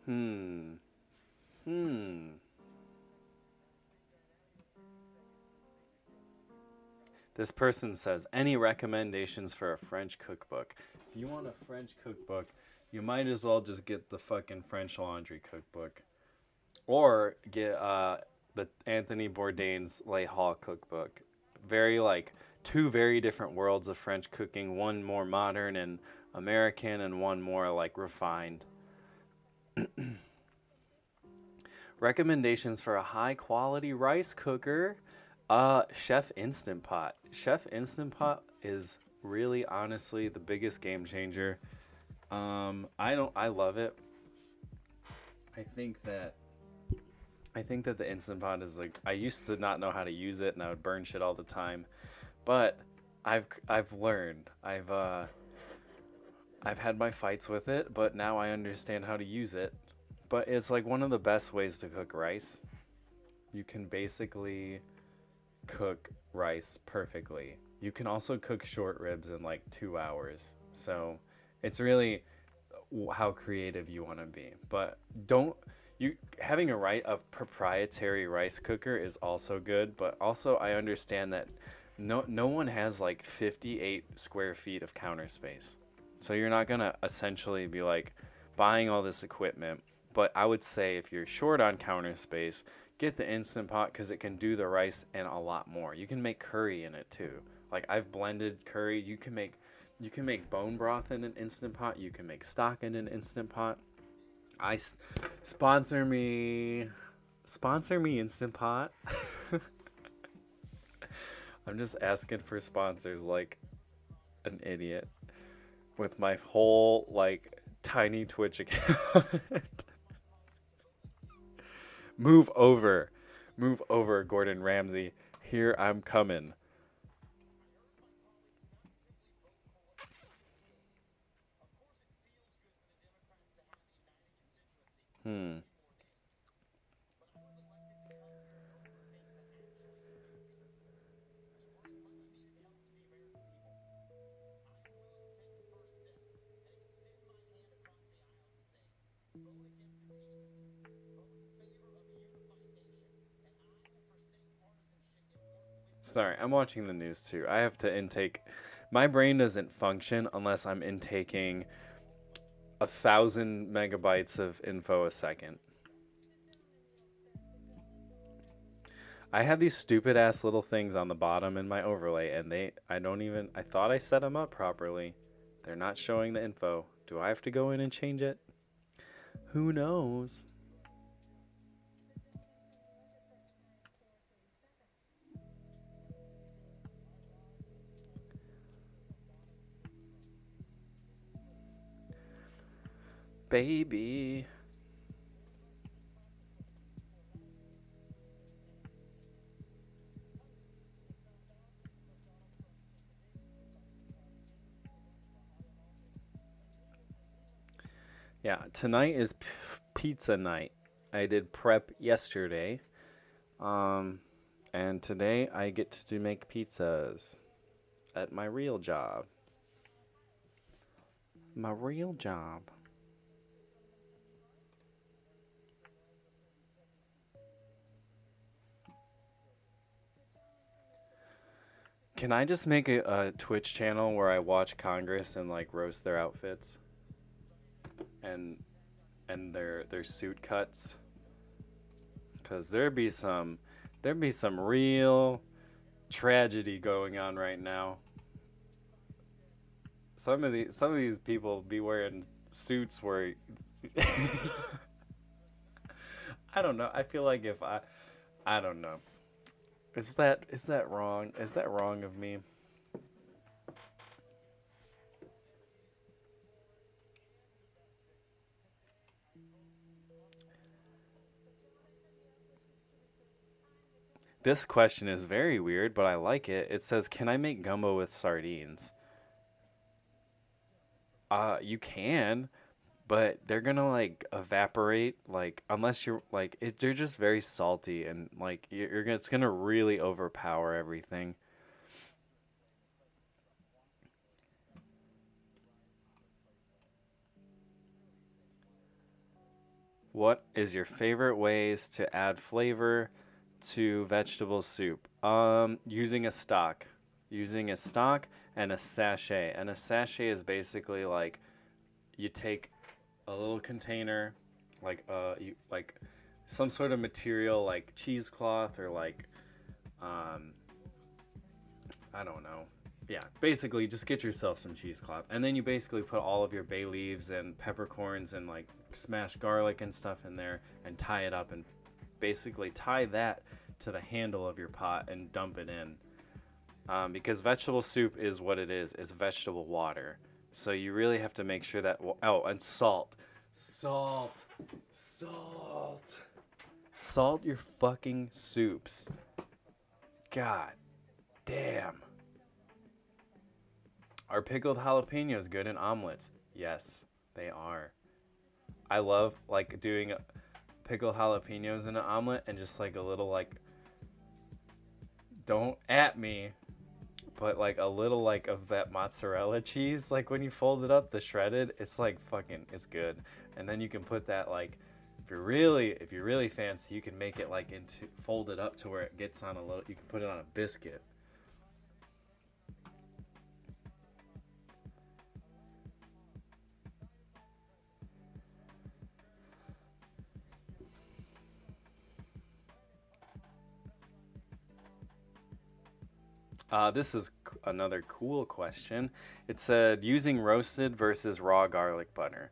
Hmm. Hmm. This person says, any recommendations for a French cookbook? If you want a French cookbook, you might as well just get the fucking French Laundry cookbook. Or get the Anthony Bourdain's Le Hall cookbook. Very like two very different worlds of French cooking, one more modern and American, and one more like refined. Recommendations for a high quality rice cooker. Chef Instant Pot. Chef Instant Pot is really honestly the biggest game changer. I love it. I think that I think that the Instant Pot is like, I used to not know how to use it, and I would burn shit all the time. But I've learned. I've had my fights with it, but now I understand how to use it. But it's like one of the best ways to cook rice. You can basically cook rice perfectly. You can also cook short ribs in like 2 hours. So it's really how creative you want to be. But don't you having a proprietary rice cooker is also good. But also, I understand that no one has like 58 square feet of counter space. So you're not gonna essentially be like buying all this equipment. But I would say, if you're short on counter space, get the Instant Pot, because it can do the rice and a lot more. You can make curry in it too. Like, I've blended curry. You can make bone broth in an Instant Pot. You can make stock in an Instant Pot. Sponsor me. Sponsor me, Instant Pot. I'm just asking for sponsors like an idiot with my whole like tiny Twitch account. Move over. Move over, Gordon Ramsay. Here I'm coming. Hmm. Sorry, I'm watching the news too. I have to intake. My brain doesn't function unless I'm intaking 1,000 megabytes of info a second. I have these stupid ass little things on the bottom in my overlay, and I don't even, I thought I set them up properly. They're not showing the info. Do I have to go in and change it? Who knows? baby. Yeah, tonight is pizza night. I did prep yesterday. Um, and today I get to make pizzas at my real job. My real job. Can I just make a Twitch channel where I watch Congress and like roast their outfits and their suit cuts? Cause there'd be some real tragedy going on right now. Some of these people be wearing suits where I don't know. I feel like if I don't know. Is that wrong? Is that wrong of me? This question is very weird, but I like it. It says, "Can I make gumbo with sardines?" You can, but they're gonna like evaporate. Like unless you're like they're just very salty and like you're gonna it's gonna really overpower everything. What is your favorite ways to add flavor to vegetable soup? Using a stock. Using a stock and a sachet. And a sachet is basically like you take a little container, like some sort of material like cheesecloth or like um I don't know. Yeah, basically just get yourself some cheesecloth. And then you basically put all of your bay leaves and peppercorns and like smashed garlic and stuff in there and tie it up and basically tie that to the handle of your pot and dump it in. Because vegetable soup is what it is. It's vegetable water. So you really have to make sure that. Oh, and salt. Salt. Salt. Salt your fucking soups. God damn. Are pickled jalapenos good in omelets? Yes, they are. I love like doing pickled jalapenos in an omelet and just like a little like don't at me, but like a little like of that mozzarella cheese like when you fold it up the shredded, it's like fucking it's good. And then you can put that like if you're really fancy, you can make it like into fold it up to where it gets on a little you can put it on a biscuit. This is another cool question. It said using roasted versus raw garlic butter.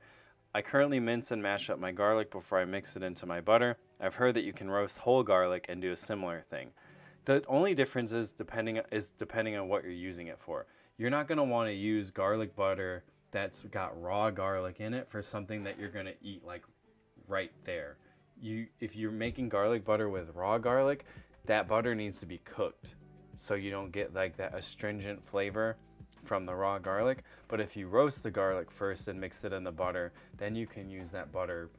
I currently mince and mash up my garlic before I mix it into my butter. I've heard that you can roast whole garlic and do a similar thing. The only difference is depending on what you're using it for. You're not going to want to use garlic butter that's got raw garlic in it for something that you're going to eat like right there. If you're making garlic butter with raw garlic, that butter needs to be cooked so you don't get like that astringent flavor from the raw garlic. But if you roast the garlic first and mix it in the butter, then you can use that butter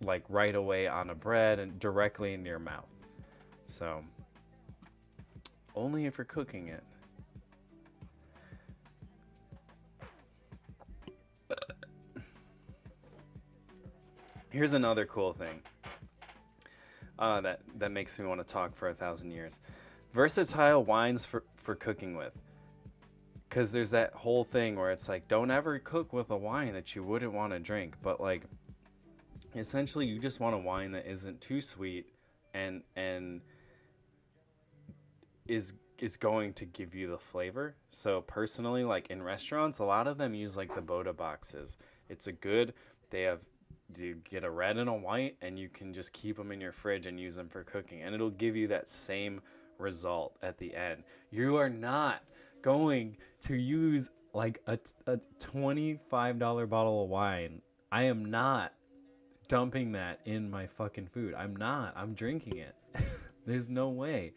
like right away on a bread and directly into your mouth. So only if you're cooking it. Here's another cool thing that makes me want to talk for 1,000 years. Versatile wines for cooking with. Because there's that whole thing where it's like, don't ever cook with a wine that you wouldn't want to drink. But like, essentially, you just want a wine that isn't too sweet and is going to give you the flavor. So personally, like in restaurants, a lot of them use like the Boda boxes. It's a good. They have you get a red and a white, and you can just keep them in your fridge and use them for cooking, and it'll give you that same result at the end. You are not going to use like a $25 bottle of wine I am not dumping that in my fucking food. I'm not. I'm drinking it. There's no way.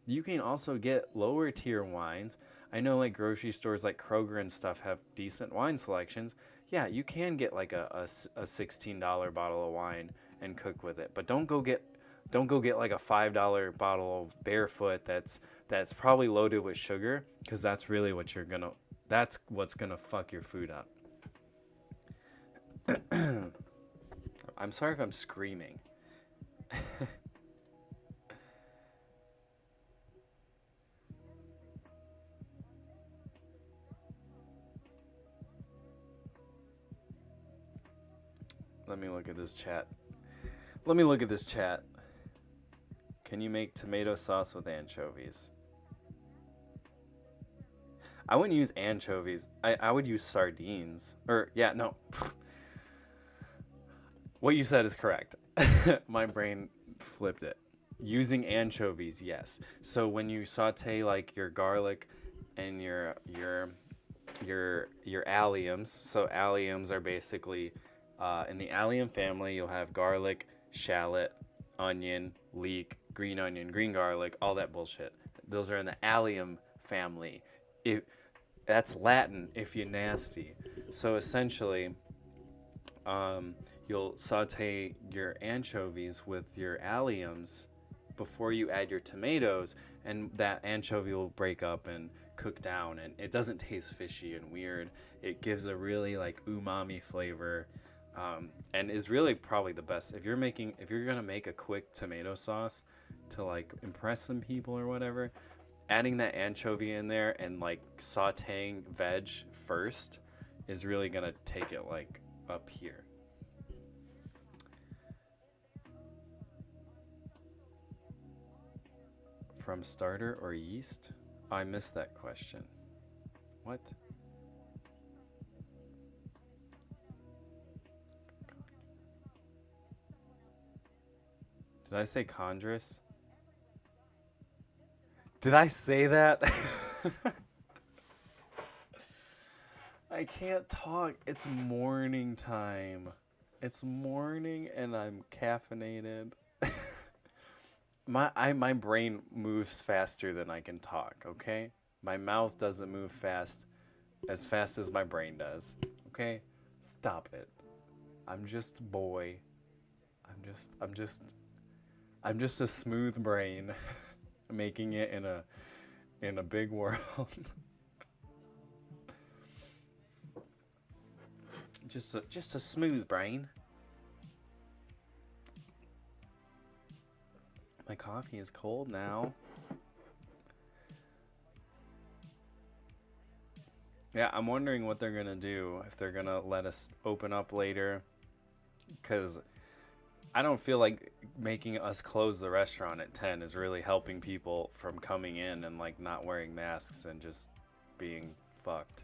You can also get lower tier wines. I know like grocery stores like Kroger and stuff have decent wine selections. Yeah, you can get like a $16 bottle of wine and cook with it. But don't go get like a $5 bottle of Barefoot that's probably loaded with sugar, because that's what's gonna fuck your food up. I'm sorry if I'm screaming. Let me look at this chat. Let me look at this chat. Can you make tomato sauce with anchovies? I wouldn't use anchovies. I would use sardines. Or, yeah, no. What you said is correct. My brain flipped it. Using anchovies, yes. So when you saute like your garlic and your alliums. So alliums are basically in the allium family. You'll have garlic, shallot, onion, leek, green onion, green garlic, all that bullshit. Those are in the allium family. If that's Latin, if you're nasty. So essentially, you'll saute your anchovies with your alliums before you add your tomatoes, and that anchovy will break up and cook down, and it doesn't taste fishy and weird. It gives a really like umami flavor, and is really probably the best if you're gonna make a quick tomato sauce to like impress some people or whatever. Adding that anchovy in there and like sauteing veg first is really gonna take it like up here. From starter or yeast? I missed that question. What? Did I say chondrous? Did I say that? I can't talk. It's morning time. It's morning and I'm caffeinated. My brain moves faster than I can talk, okay? My mouth doesn't move as fast as my brain does. Okay? Stop it. I'm just a boy. I'm just a smooth brain making it in a big world. just a smooth brain. My coffee is cold now. Yeah, I'm wondering what they're gonna do, if they're gonna let us open up later, because I don't feel like making us close the restaurant at 10 is really helping people from coming in and like not wearing masks and just being fucked.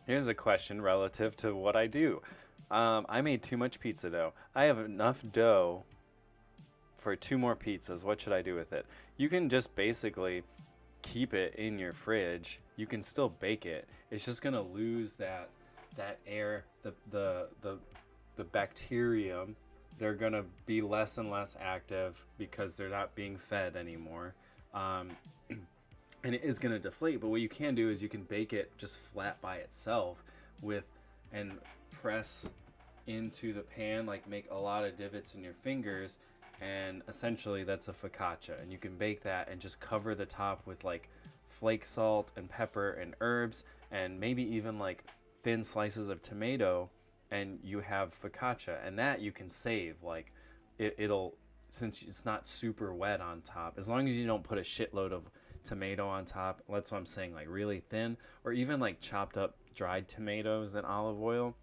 Here's a question relative to what I do. I made too much pizza dough. I have enough dough for 2 more pizzas. What should I do with it? You can just basically keep it in your fridge. You can still bake it. It's just gonna lose that air, the bacterium. They're gonna be less and less active because they're not being fed anymore. And it is going to deflate, but what you can do is you can bake it just flat by itself and press into the pan, like make a lot of divots in your fingers, and essentially that's a focaccia. And you can bake that and just cover the top with like flake salt and pepper and herbs and maybe even like thin slices of tomato, and you have focaccia. And that you can save, like it'll, since it's not super wet on top, as long as you don't put a shitload of tomato on top. That's what I'm saying, like really thin, or even like chopped up dried tomatoes in olive oil.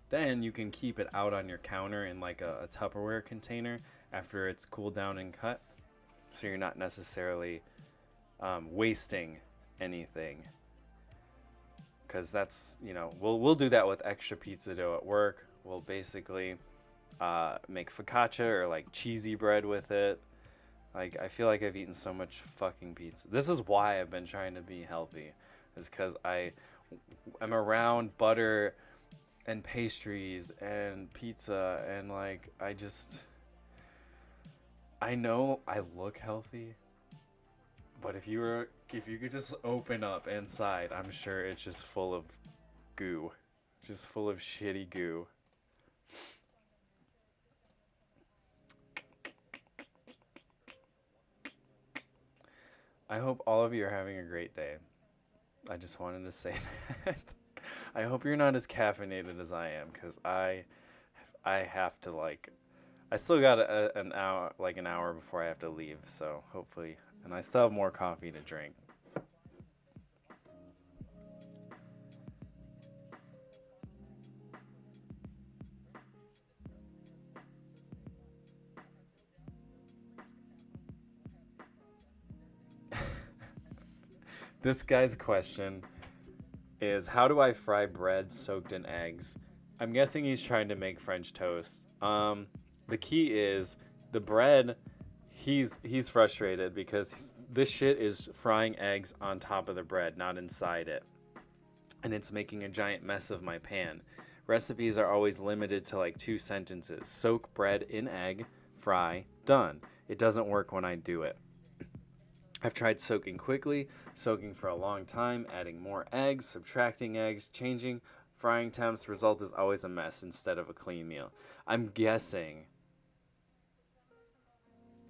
Then you can keep it out on your counter in like a Tupperware container after it's cooled down and cut, so you're not necessarily wasting anything. because that's, you know, we'll do that with extra pizza dough at work. We'll basically make focaccia or like cheesy bread with it. Like, I feel like I've eaten so much fucking pizza. This is why I've been trying to be healthy, is because I'm around butter and pastries and pizza, and like I know I look healthy, but if you could just open up inside, I'm sure it's just full of goo, just full of shitty goo. I hope all of you are having a great day. I just wanted to say that. I hope you're not as caffeinated as I am, because I have to like, I still got an hour before I have to leave, so hopefully, and I still have more coffee to drink. This guy's question is, how do I fry bread soaked in eggs? I'm guessing he's trying to make French toast. The key is the bread. He's frustrated because this shit is frying eggs on top of the bread, not inside it, and it's making a giant mess of my pan. Recipes are always limited to like 2 sentences: soak bread in egg, fry, done. It doesn't work when I do it. I've tried soaking quickly, soaking for a long time, adding more eggs, subtracting eggs, changing frying temps. Result is always a mess instead of a clean meal. I'm guessing.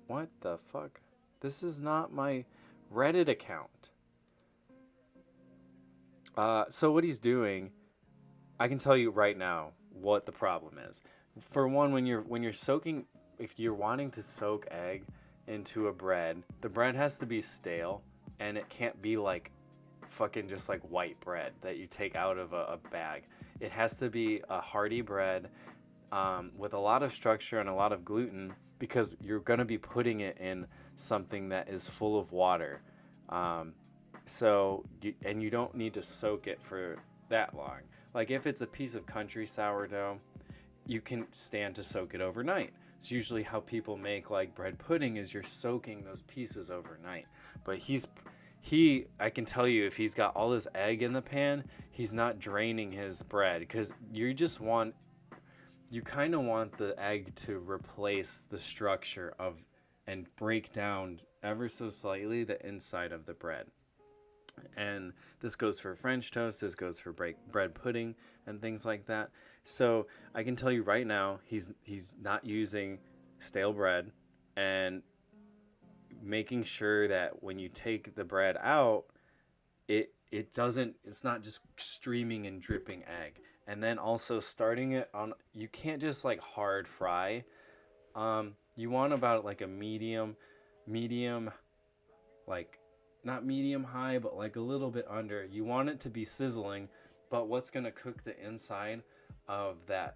What the fuck? This is not my Reddit account. So what he's doing, I can tell you right now what the problem is. For one, when you're soaking, if you're wanting to soak egg into a bread, the bread has to be stale, and it can't be like fucking just like white bread that you take out of a bag. It has to be a hearty bread with a lot of structure and a lot of gluten, because you're going to be putting it in something that is full of water. And you don't need to soak it for that long. Like if it's a piece of country sourdough, you can stand to soak it overnight. It's usually how people make like bread pudding, is you're soaking those pieces overnight. But I can tell you, if he's got all this egg in the pan, he's not draining his bread, because you kind of want the egg to replace the structure of and break down ever so slightly the inside of the bread. And this goes for French toast, this goes for bread pudding and things like that. So I can tell you right now, he's not using stale bread, and making sure that when you take the bread out, it's not just streaming and dripping egg. And then also starting it on, you can't just like hard fry. You want about like a medium, like not medium high, but like a little bit under. You want it to be sizzling, but what's going to cook the inside of the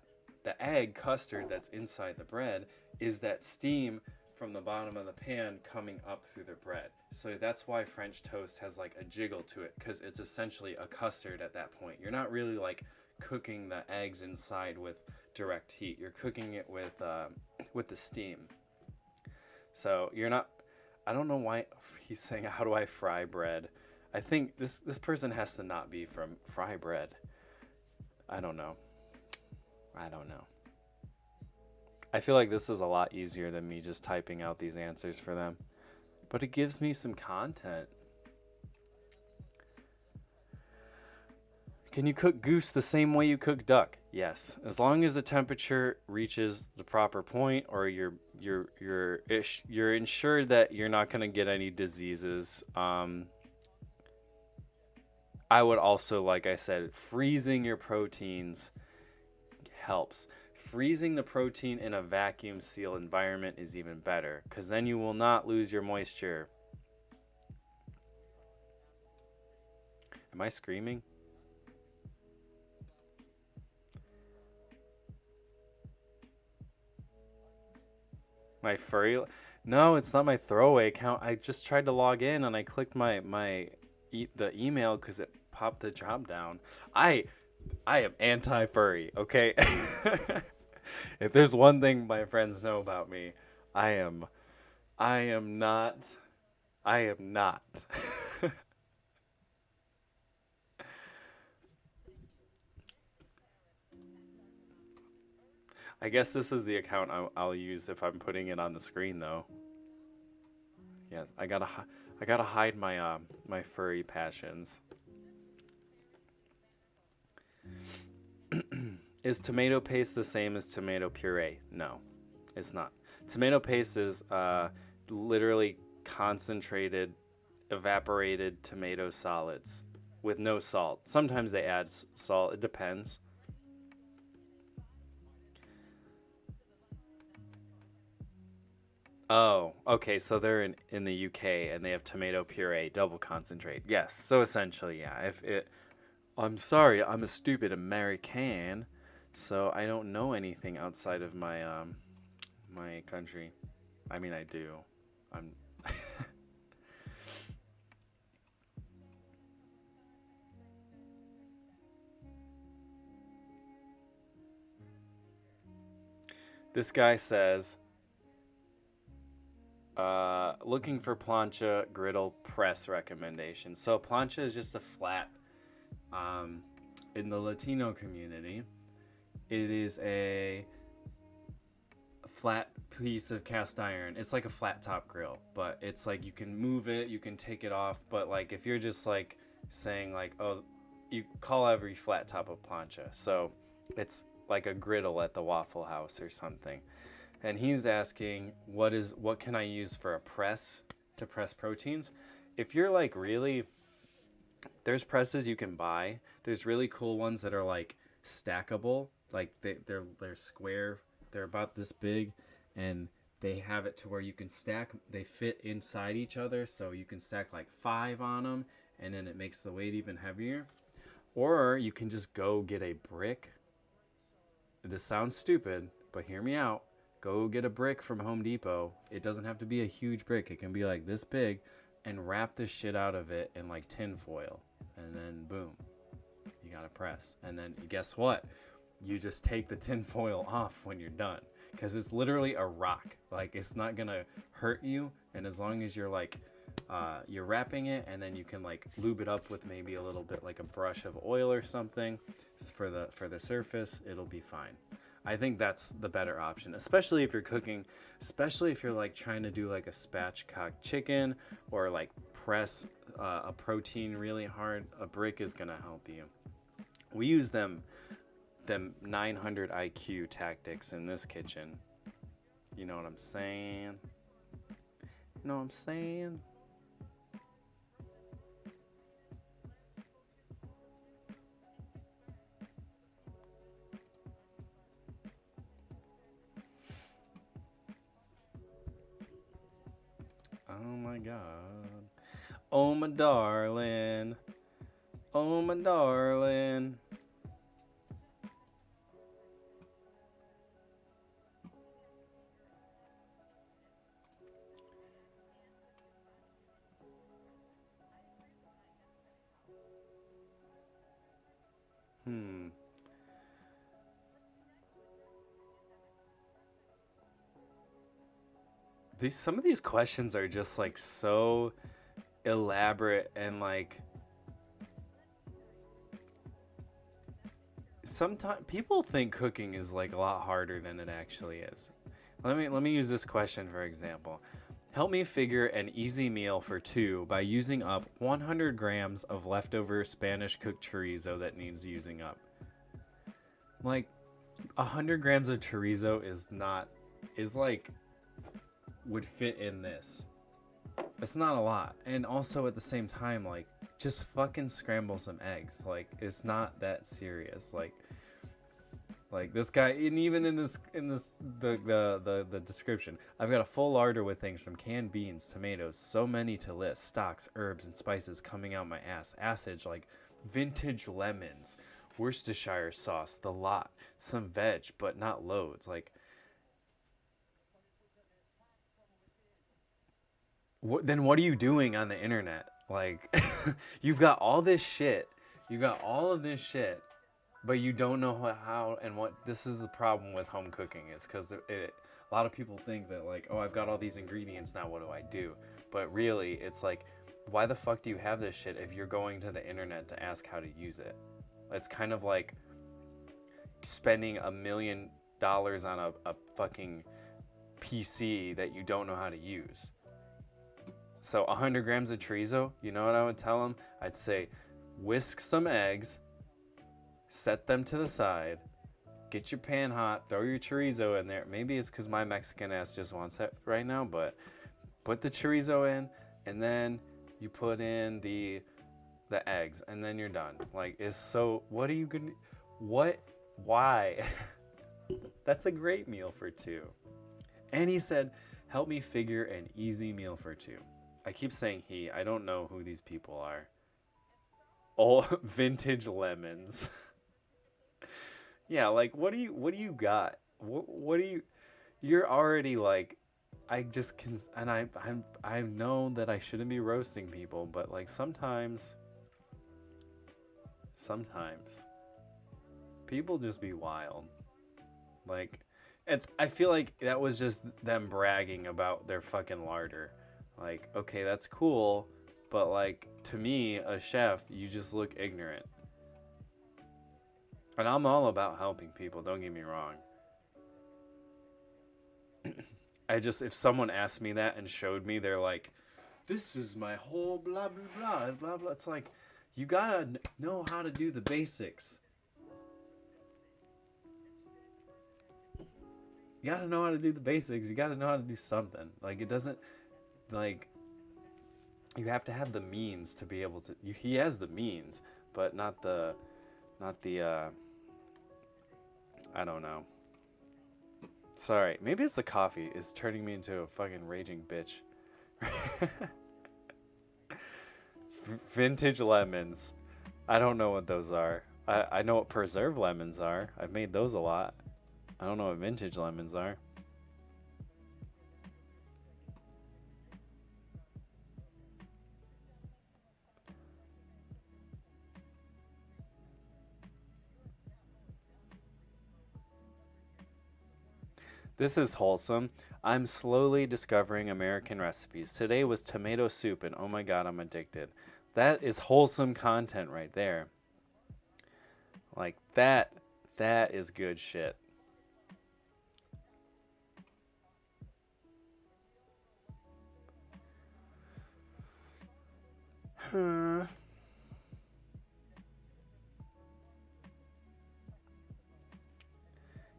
egg custard that's inside the bread is that steam from the bottom of the pan coming up through the bread. So that's why French toast has like a jiggle to it, because it's essentially a custard at that point. You're not really like cooking the eggs inside with direct heat. You're cooking it with the steam. So you're not. I don't know why he's saying, how do I fry bread? I think this person has to not be from Fry Bread. I don't know. I feel like this is a lot easier than me just typing out these answers for them. But it gives me some content. Can you cook goose the same way you cook duck? Yes, as long as the temperature reaches the proper point, or you're ensured that you're not going to get any diseases. I would also, like I said, freezing your proteins helps. Freezing the protein in a vacuum seal environment is even better, because then you will not lose your moisture. Am I screaming? My furry? No, it's not my throwaway account. I just tried to log in and I clicked the email because it pop the job down. I am anti-furry, okay? If there's one thing my friends know about me, I am I am not I am not. I guess this is the account I'll use if I'm putting it on the screen though. Yes, I gotta hide my my furry passions. Is tomato paste the same as tomato puree? No, it's not. Tomato paste is literally concentrated, evaporated tomato solids with no salt. Sometimes they add salt. It depends. Oh, okay. So they're in the UK and they have tomato puree, double concentrate. Yes. So essentially, yeah. If it, I'm sorry, I'm a stupid American, so I don't know anything outside of my my country. I mean, I do. I'm. This guy says, looking for plancha griddle press recommendation. So plancha is just a flat. Um, in the Latino community, it is a flat piece of cast iron. It's like a flat top grill, but it's like you can move it, you can take it off. But like if you're just like saying like, oh, you call every flat top a plancha. So it's like a griddle at the Waffle House or something. And he's asking what can I use for a press to press proteins? If you're like really, there's presses you can buy. There's really cool ones that are like stackable, like they're square. They're about this big, and they have it to where you can stack. They fit inside each other, so you can stack like 5 on them, and then it makes the weight even heavier. Or you can just go get a brick. This sounds stupid, but hear me out. Go get a brick from Home Depot. It doesn't have to be a huge brick. It can be like this big, and wrap the shit out of it in like tin foil, and then boom, you got to press. And then guess what? You just take the tin foil off when you're done, because it's literally a rock. Like it's not gonna hurt you, and as long as you're like you're wrapping it, and then you can like lube it up with maybe a little bit like a brush of oil or something for the surface, it'll be fine. I think that's the better option, especially if you're cooking, especially if you're like trying to do like a spatchcock chicken or like press a protein really hard. A brick is gonna help you. We use them 900 IQ tactics in this kitchen. You know what I'm saying? You know what I'm saying? Oh my god. Oh my darling. Oh my darling. Hmm. These some of these questions are just like so elaborate, and like sometimes people think cooking is like a lot harder than it actually is. Let me use this question for example. Help me figure an easy meal for two by using up 100 grams of leftover Spanish cooked chorizo that needs using up. Like 100 grams of chorizo is like would fit in this. It's not a lot. And also at the same time, like, just fucking scramble some eggs. Like, it's not that serious. Like this guy, and even in this the description, I've got a full larder with things from canned beans, tomatoes, so many to list, stocks, herbs, and spices coming out my ass. Acid like vintage lemons, Worcestershire sauce, the lot, some veg, but not loads. Like, then what are you doing on the internet? Like, you've got all this shit, You got all of this shit, but you don't know how and what. This is the problem with home cooking, is because a lot of people think that, like, oh, I've got all these ingredients, now what do I do? But really, it's like, why the fuck do you have this shit if you're going to the internet to ask how to use it? It's kind of like spending $1 million on a fucking PC that you don't know how to use. So 100 grams of chorizo, you know what I would tell them? I'd say, whisk some eggs, set them to the side, get your pan hot, throw your chorizo in there. Maybe it's because my Mexican ass just wants that right now, but put the chorizo in, and then you put in the eggs, and then you're done. Like, it's so, what are you gonna, what, why? That's a great meal for two. And he said, help me figure an easy meal for two. I keep saying he, I don't know who these people are. Oh, vintage lemons. Yeah, like, what do you got? What do you, you're already like, I just can, and I know that I shouldn't be roasting people, but like sometimes people just be wild. Like, I feel like that was just them bragging about their fucking larder. Like, okay, that's cool, but like, to me, a chef, you just look ignorant. And I'm all about helping people, don't get me wrong. If someone asked me that and showed me, they're like, this is my whole blah, blah, blah, blah, blah. It's like, you gotta know how to do the basics. You gotta know how to do the basics. You gotta know how to do something. Like, it doesn't, like, you have to have the means to be able to, he has the means, but not the, I don't know. Sorry, maybe it's the coffee is turning me into a fucking raging bitch. Vintage lemons. I don't know what those are. I know what preserved lemons are. I've made those a lot. I don't know what vintage lemons are. This is wholesome. I'm slowly discovering American recipes. Today was tomato soup, and oh my god, I'm addicted. That is wholesome content right there. Like, that is good shit.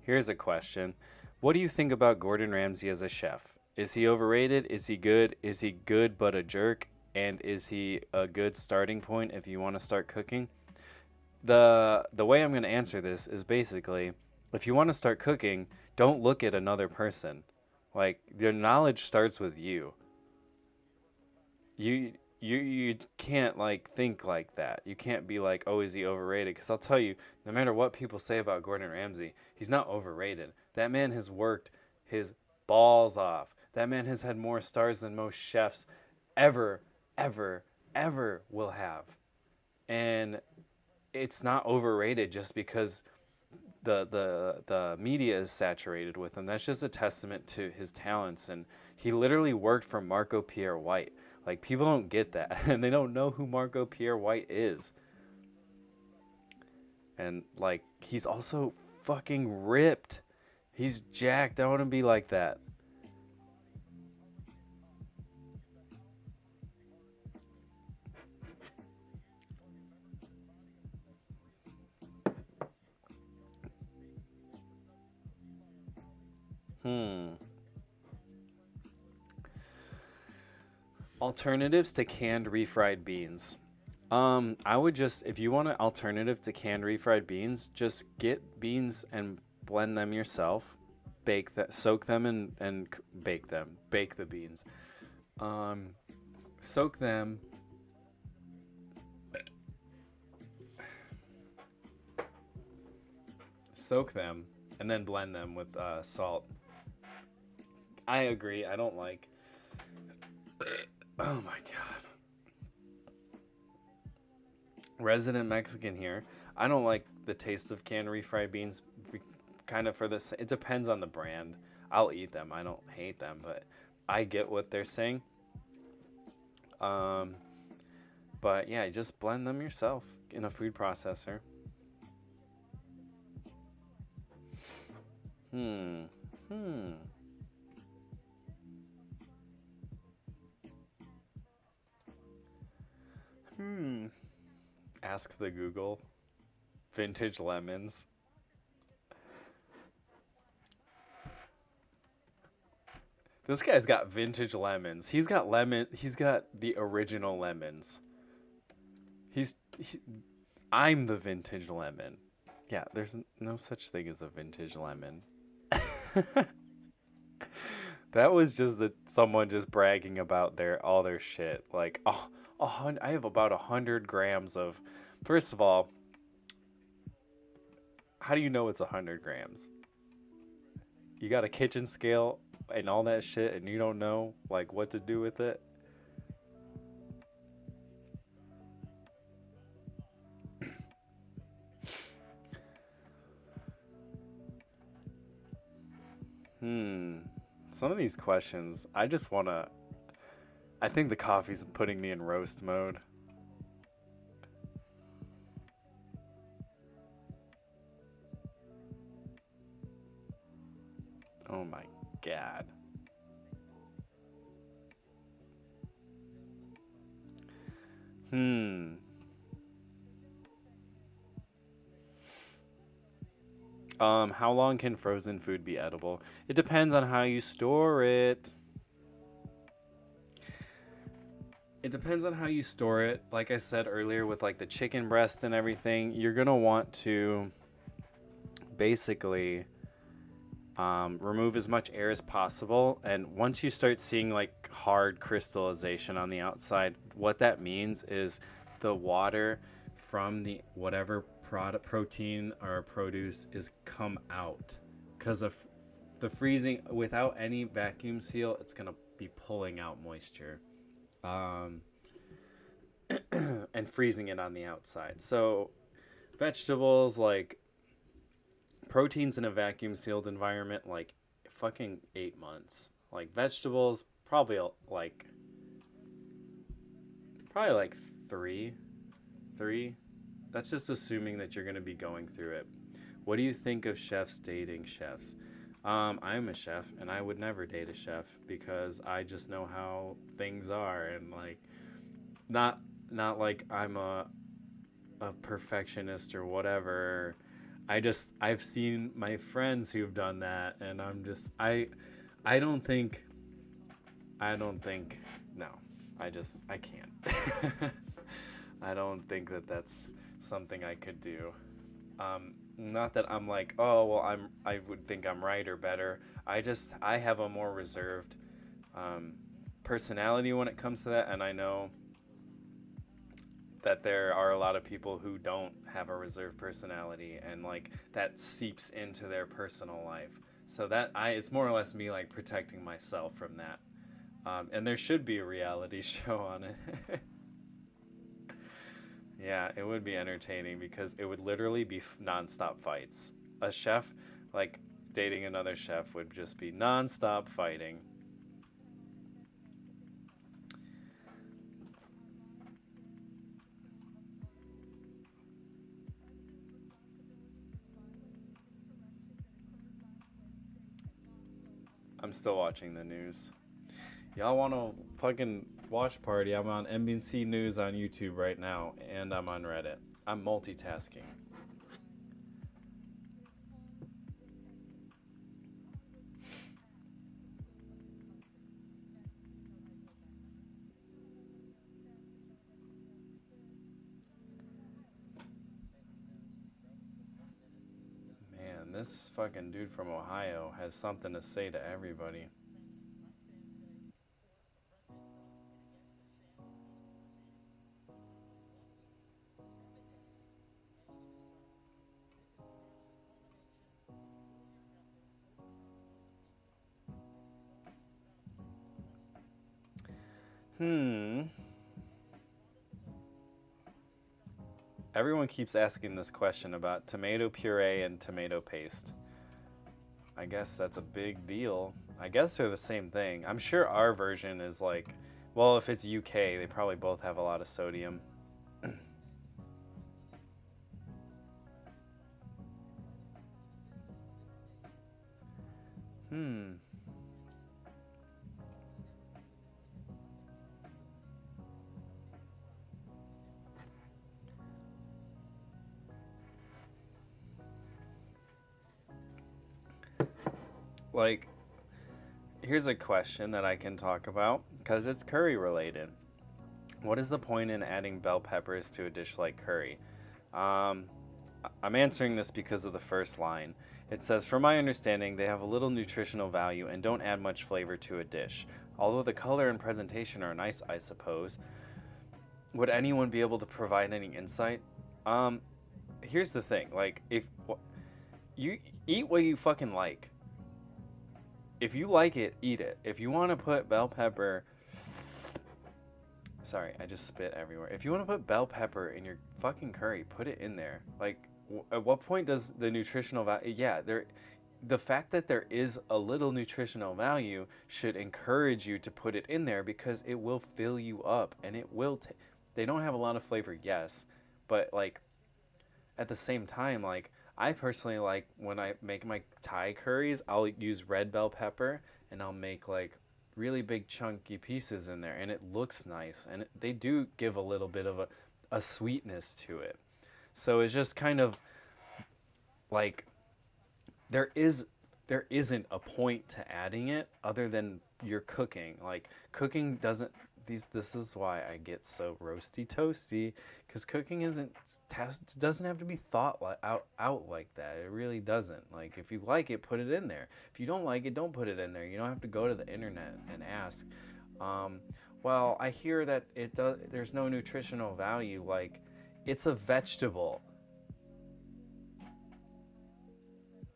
Here's a question. What do you think about Gordon Ramsay as a chef? Is he overrated? Is he good? Is he good but a jerk? And is he a good starting point if you want to start cooking? The way I'm going to answer this is basically, if you want to start cooking, don't look at another person. Like, your knowledge starts with you. You can't, like, think like that. You can't be like, oh, is he overrated? Because I'll tell you, no matter what people say about Gordon Ramsay, he's not overrated. That man has worked his balls off. That man has had more stars than most chefs ever, ever, ever will have. And it's not overrated just because the media is saturated with him. That's just a testament to his talents. And he literally worked for Marco Pierre White. Like, people don't get that, and they don't know who Marco Pierre White is. And, like, he's also fucking ripped. He's jacked. I want to be like that. Alternatives to canned refried beans. I would just, if you want an alternative to canned refried beans, just get beans and blend them yourself. Bake that, soak them and bake them. Bake the beans. Soak them. Soak them and then blend them with salt. I agree. I don't like. Oh my god. Resident Mexican here. I don't like the taste of canned refried beans. Kind of for this, it depends on the brand. I'll eat them. I don't hate them, but I get what they're saying. Um, but yeah, just blend them yourself in a food processor. Hmm. Hmm. Hmm. Ask the Google. Vintage lemons. This guy's got vintage lemons. He's got lemon. He's got the original lemons. He's. I'm the vintage lemon. Yeah, there's no such thing as a vintage lemon. That was just someone just bragging about all their shit. Like, oh, I have about 100 grams of. First of all, how do you know it's 100 grams? You got a kitchen scale and all that shit, and you don't know like what to do with it. Hmm. Some of these questions, I just wanna. I think the coffee's putting me in roast mode. Oh my god. Hmm. How long can frozen food be edible? It depends on how you store it. It depends on how you store it. Like I said earlier, with like the chicken breast and everything, you're gonna want to basically remove as much air as possible. And once you start seeing like hard crystallization on the outside, what that means is the water from the whatever product, protein or produce is come out. Because of the freezing, without any vacuum seal, it's going to be pulling out moisture. Um, and freezing it on the outside. So vegetables, like proteins in a vacuum sealed environment, like fucking 8 months. Like vegetables, like probably like three. That's just assuming that you're gonna be going through it. What do you think of chefs dating chefs? I'm a chef, and I would never date a chef because I just know how things are, and like not not like I'm a perfectionist or whatever. I've seen my friends who've done that, and I don't think I don't think no. I can't. I don't think that that's something I could do. Not that I'm like, oh well, I would think I'm right or better. I have a more reserved um, personality when it comes to that, and I know that there are a lot of people who don't have a reserved personality, and like that seeps into their personal life. So it's more or less me like protecting myself from that. And there should be a reality show on it. Yeah, it would be entertaining because it would literally be nonstop fights. A chef, like dating another chef, would just be nonstop fighting. I'm still watching the news. Y'all want to fucking watch party? I'm on NBC News on YouTube right now, and I'm on Reddit. I'm multitasking. Man, this fucking dude from Ohio has something to say to everybody. Hmm. Everyone keeps asking this question about tomato puree and tomato paste. I guess that's a big deal. I guess they're the same thing. I'm sure our version is like, well, if it's UK, they probably both have a lot of sodium. Hmm. Like, here's a question that I can talk about because it's curry related. What is the point in adding bell peppers to a dish like curry? Um, I'm answering this because of the first line. It says, from my understanding, they have a little nutritional value and don't add much flavor to a dish. Although the color and presentation are nice, I suppose. Would anyone be able to provide any insight? Um, Here's the thing. Like, if you eat what you fucking like. If you like it, eat it. If you want to put bell pepper, sorry, I just spit everywhere. If you want to put bell pepper in your fucking curry, put it in there. Like, at what point does the nutritional value? Yeah, the fact that there is a little nutritional value should encourage you to put it in there because it will fill you up and it will. They don't have a lot of flavor, yes, but like at the same time, like I personally like when I make my Thai curries, I'll use red bell pepper and I'll make like really big chunky pieces in there and it looks nice and they do give a little bit of a sweetness to it. So it's just kind of like there is there isn't a point to adding it other than you're cooking. Like cooking doesn't these this is why I get so roasty toasty because cooking isn't doesn't have to be thought out like that. It really doesn't. Like if you like it, put it in there. If you don't like it, don't put it in there. You don't have to go to the internet and ask. Um, well, I hear that it does. There's no nutritional value. Like it's a vegetable.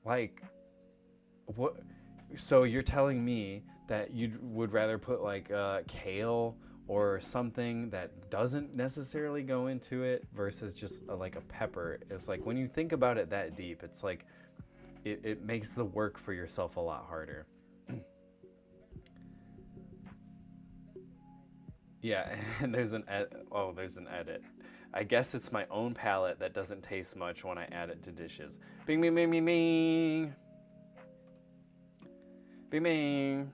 Like what? So you're telling me that you would rather put like kale or something that doesn't necessarily go into it versus just like a pepper. It's like when you think about it that deep, it's like it makes the work for yourself a lot harder. Yeah, and there's an edit. I guess it's my own palate that doesn't taste much when I add it to dishes. Bing, bing, bing, bing, bing. Bing, bing.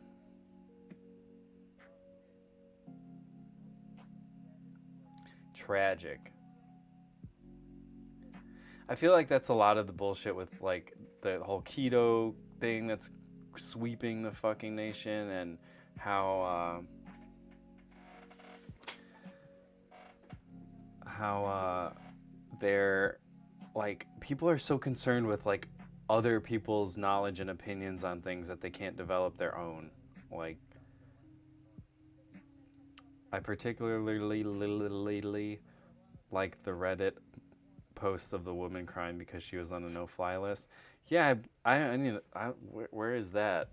Tragic. I feel like that's a lot of the bullshit with like the whole keto thing that's sweeping the fucking nation and how they're like people are so concerned with like other people's knowledge and opinions on things that they can't develop their own. Like I particularly like the Reddit post of the woman crying because she was on a no-fly list. Yeah, I need. Where is that?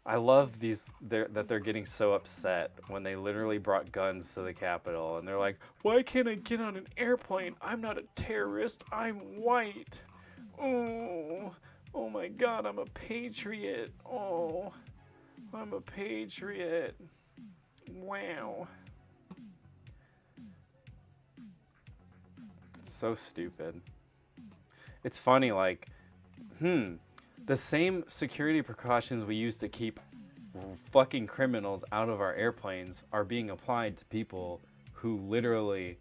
I love that they're getting so upset when they literally brought guns to the Capitol and they're like, "Why can't I get on an airplane? I'm not a terrorist. I'm white. Oh, oh my God, I'm a patriot. Oh, I'm a patriot. Wow." It's so stupid. It's funny, like, the same security precautions we use to keep fucking criminals out of our airplanes are being applied to people who literally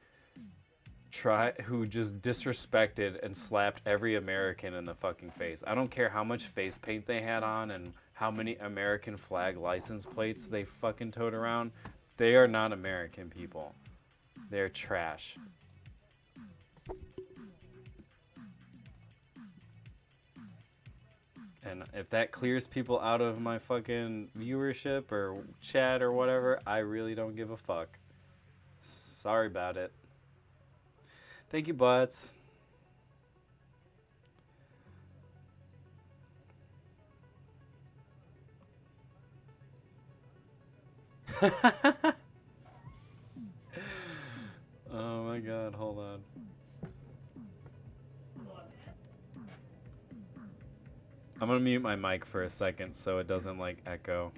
who just disrespected and slapped every American in the fucking face. I don't care how much face paint they had on and how many American flag license plates they fucking towed around. They are not American people. They're trash. And if that clears people out of my fucking viewership or chat or whatever, I really don't give a fuck. Sorry about it. Thank you, butts. Oh my God, hold on. gonna mute my mic for a second so it doesn't like echo.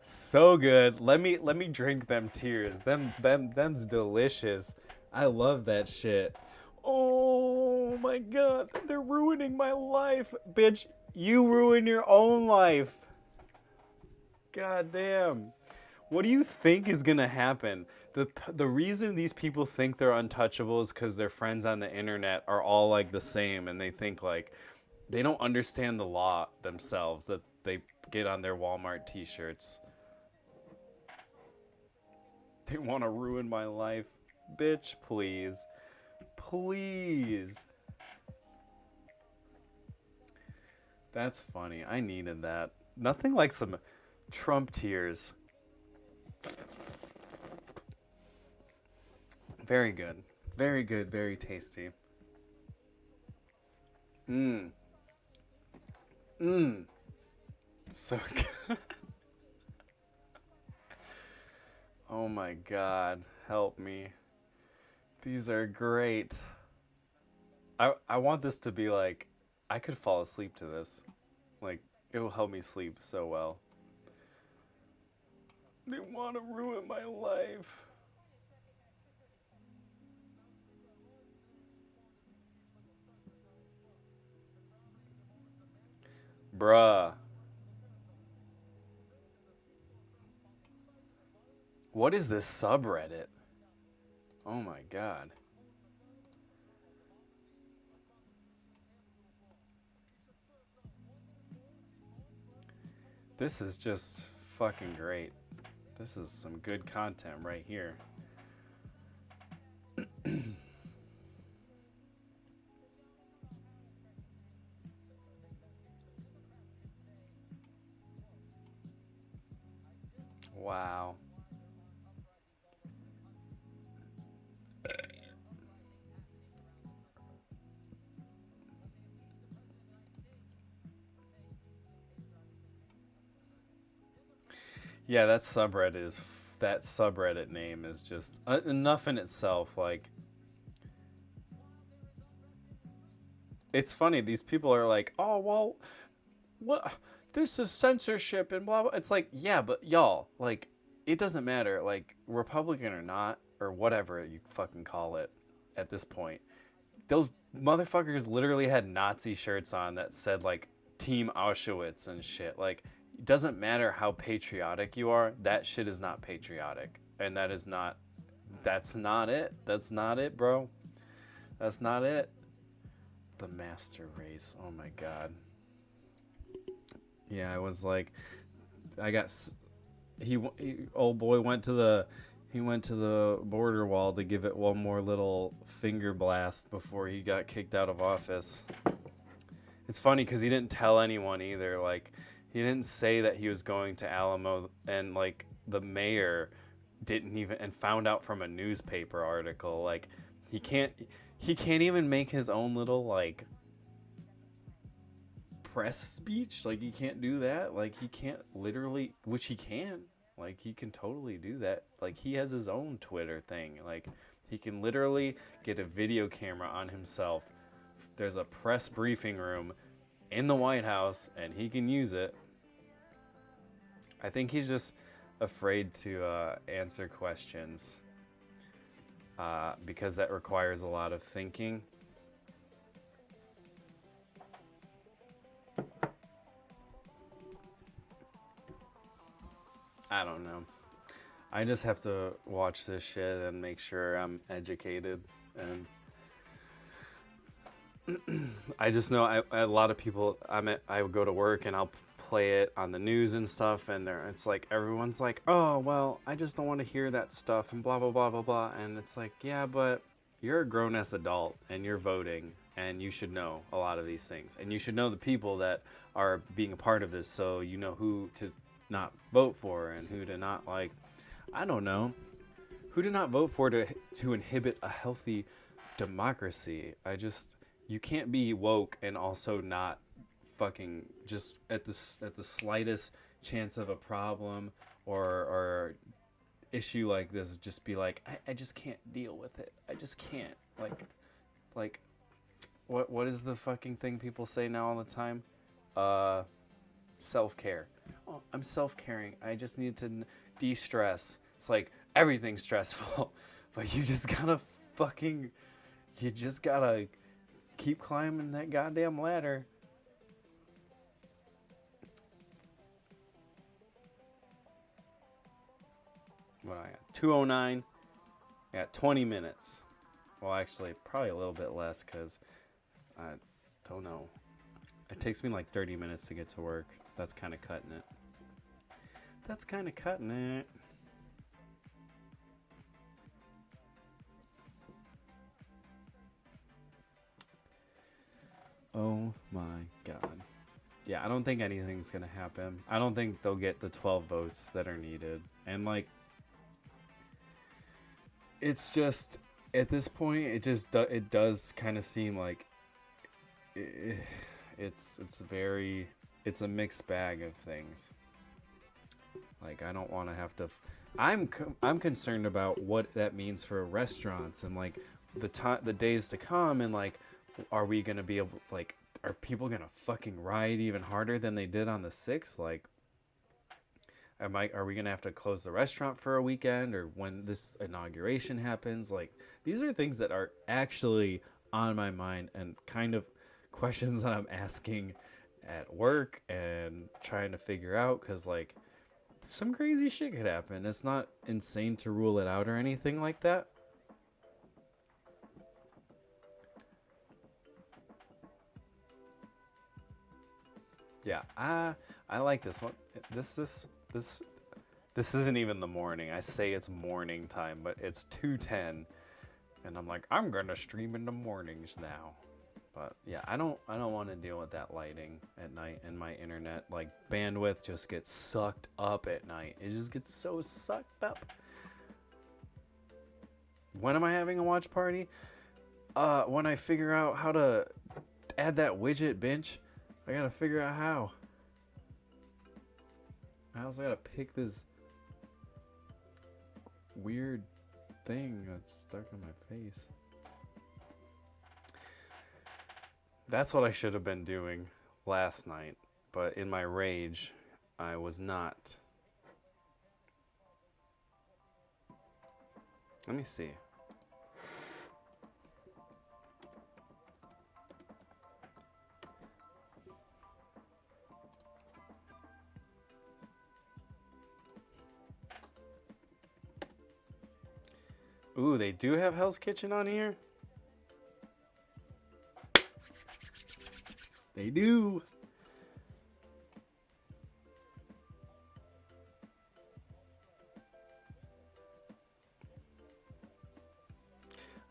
So good. Let me drink them tears. Them's delicious. I love that shit. Oh my god, they're ruining my life. Bitch, you ruin your own life. God damn. What do you think is gonna happen? The reason these people think they're untouchables is because their friends on the internet are all like the same, and they think like they don't understand the law themselves that they get on their Walmart t-shirts. They want to ruin my life. Bitch, please. Please. That's funny. I needed that. Nothing like some Trump tears. Very good. Very good. Very tasty. Mmm. Mmm. So good. Oh my god. Help me. These are great. I want this to be like, I could fall asleep to this. Like, it will help me sleep so well. They want to ruin my life. Bruh. What is this subreddit? Oh my god. This is just fucking great. This is some good content right here. Wow. Yeah, that subreddit name is just enough in itself. Like, it's funny. These people are like, oh well, what? This is censorship and blah blah. It's like, yeah, but y'all, like, it doesn't matter. Like, Republican or not, or whatever you fucking call it, at this point, those motherfuckers literally had Nazi shirts on that said like Team Auschwitz and shit. Like, it doesn't matter how patriotic you are. That shit is not patriotic, and that is not. That's not it. That's not it, bro. That's not it. The master race. Oh my god. Yeah, I was like, old boy went to the border wall to give it one more little finger blast before he got kicked out of office. It's funny because he didn't tell anyone either. Like, he didn't say that he was going to Alamo, and like the mayor didn't even, and found out from a newspaper article. Like, he can't even make his own little like press speech. Like, he can't do that. Like, he can't literally, which he can. Like, he can totally do that. Like, he has his own Twitter thing. Like, he can literally get a video camera on himself. There's a press briefing room in the White House, and he can use it. I think he's just afraid to answer questions because that requires a lot of thinking. I don't know. I just have to watch this shit and make sure I'm educated. And I just know a lot of people, I would go to work and I'll play it on the news and stuff, and it's like everyone's like, oh, well, I just don't want to hear that stuff and blah, blah, blah, blah, blah. And it's like, yeah, but you're a grown-ass adult and you're voting, and you should know a lot of these things. And you should know the people that are being a part of this, so you know who to not vote for and who to not, like, I don't know, who to not vote for to inhibit a healthy democracy. You can't be woke and also not fucking just at the slightest chance of a problem or issue like this, just be like, I just can't deal with it. I just can't. Like what is the fucking thing people say now all the time? Self-care. Oh, I'm self-caring. I just need to de-stress. It's like, everything's stressful, but you just gotta keep climbing that goddamn ladder. What I got? 2:09. I got 20 minutes. Well, actually, probably a little bit less because I don't know. It takes me like 30 minutes to get to work. That's kind of cutting it. Oh my god. Yeah, I don't think anything's going to happen. I don't think they'll get the 12 votes that are needed. And like, it's just, at this point, it does kind of seem like it's a mixed bag of things. Like, I don't want to have to I'm concerned about what that means for restaurants and like the days to come, and like, are we going to be able, like, are people going to fucking riot even harder than they did on the 6th? Like, are we going to have to close the restaurant for a weekend, or when this inauguration happens? Like, these are things that are actually on my mind, and kind of questions that I'm asking at work and trying to figure out, because like, some crazy shit could happen. It's not insane to rule it out or anything like that. Yeah, I like this one. This isn't even the morning. I say it's morning time, but it's 2:10, and I'm like, I'm gonna stream in the mornings now. But yeah, I don't want to deal with that lighting at night, and my internet like bandwidth just gets sucked up at night. It just gets so sucked up. When am I having a watch party? When I figure out how to add that widget, bench. I gotta figure out how. I also gotta pick this weird thing that's stuck on my face. That's what I should have been doing last night, but in my rage, I was not. Let me see. Ooh, they do have Hell's Kitchen on here? They do.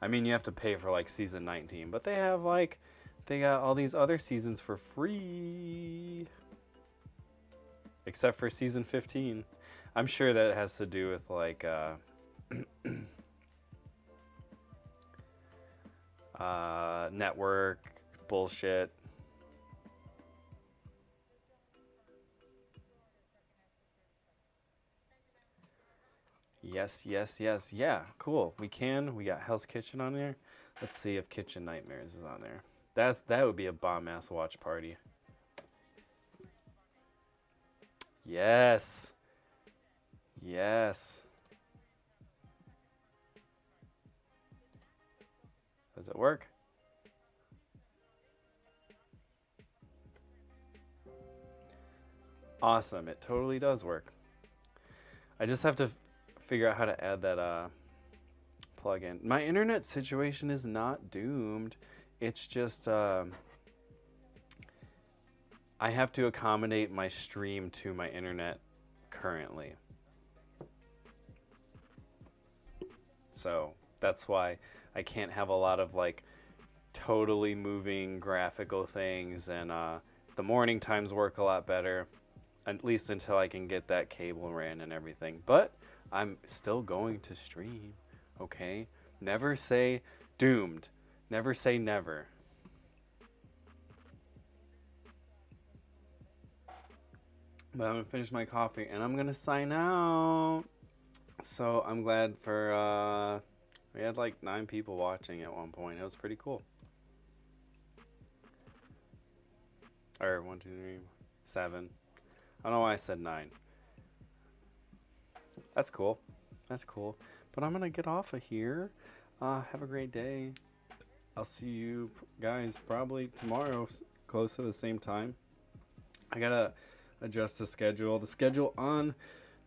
I mean, you have to pay for like season 19, but they have like, they got all these other seasons for free. Except for season 15. I'm sure that has to do with like network bullshit. Yes, yes, yes. Yeah, cool. We got Hell's Kitchen on there. Let's see if Kitchen Nightmares is on there. That would be a bomb ass watch party. Yes. Yes. Does it work? Awesome. It totally does work. I just have to figure out how to add that plugin. My internet situation is not doomed. It's just I have to accommodate my stream to my internet currently. So that's why I can't have a lot of like totally moving graphical things, and the morning times work a lot better, at least until I can get that cable ran and everything. But I'm still going to stream, okay? Never say doomed. Never say never. But I'm gonna finish my coffee and I'm gonna sign out. So I'm glad for we had like 9 people watching at one point. It was pretty cool. Or 1, 2, 3, 7. I don't know why I said 9. That's cool. That's cool. But I'm gonna get off of here. Have a great day. I'll see you guys probably tomorrow, close to the same time. I gotta adjust the schedule. The schedule on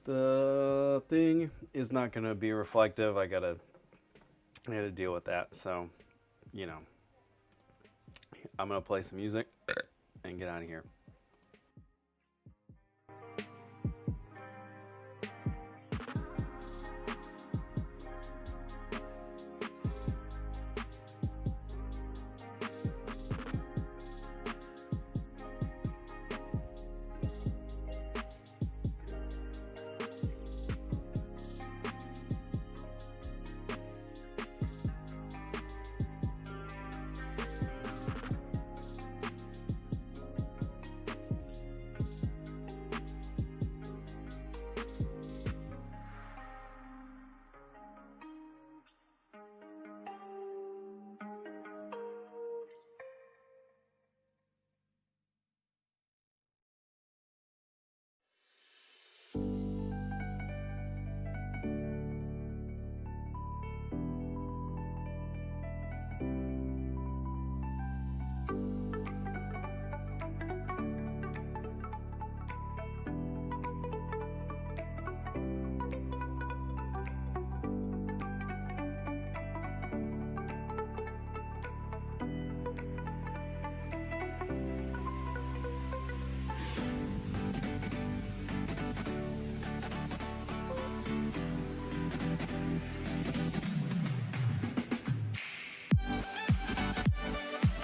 the thing is not gonna be reflective. I gotta deal with that. So, you know, I'm gonna play some music and get out of here.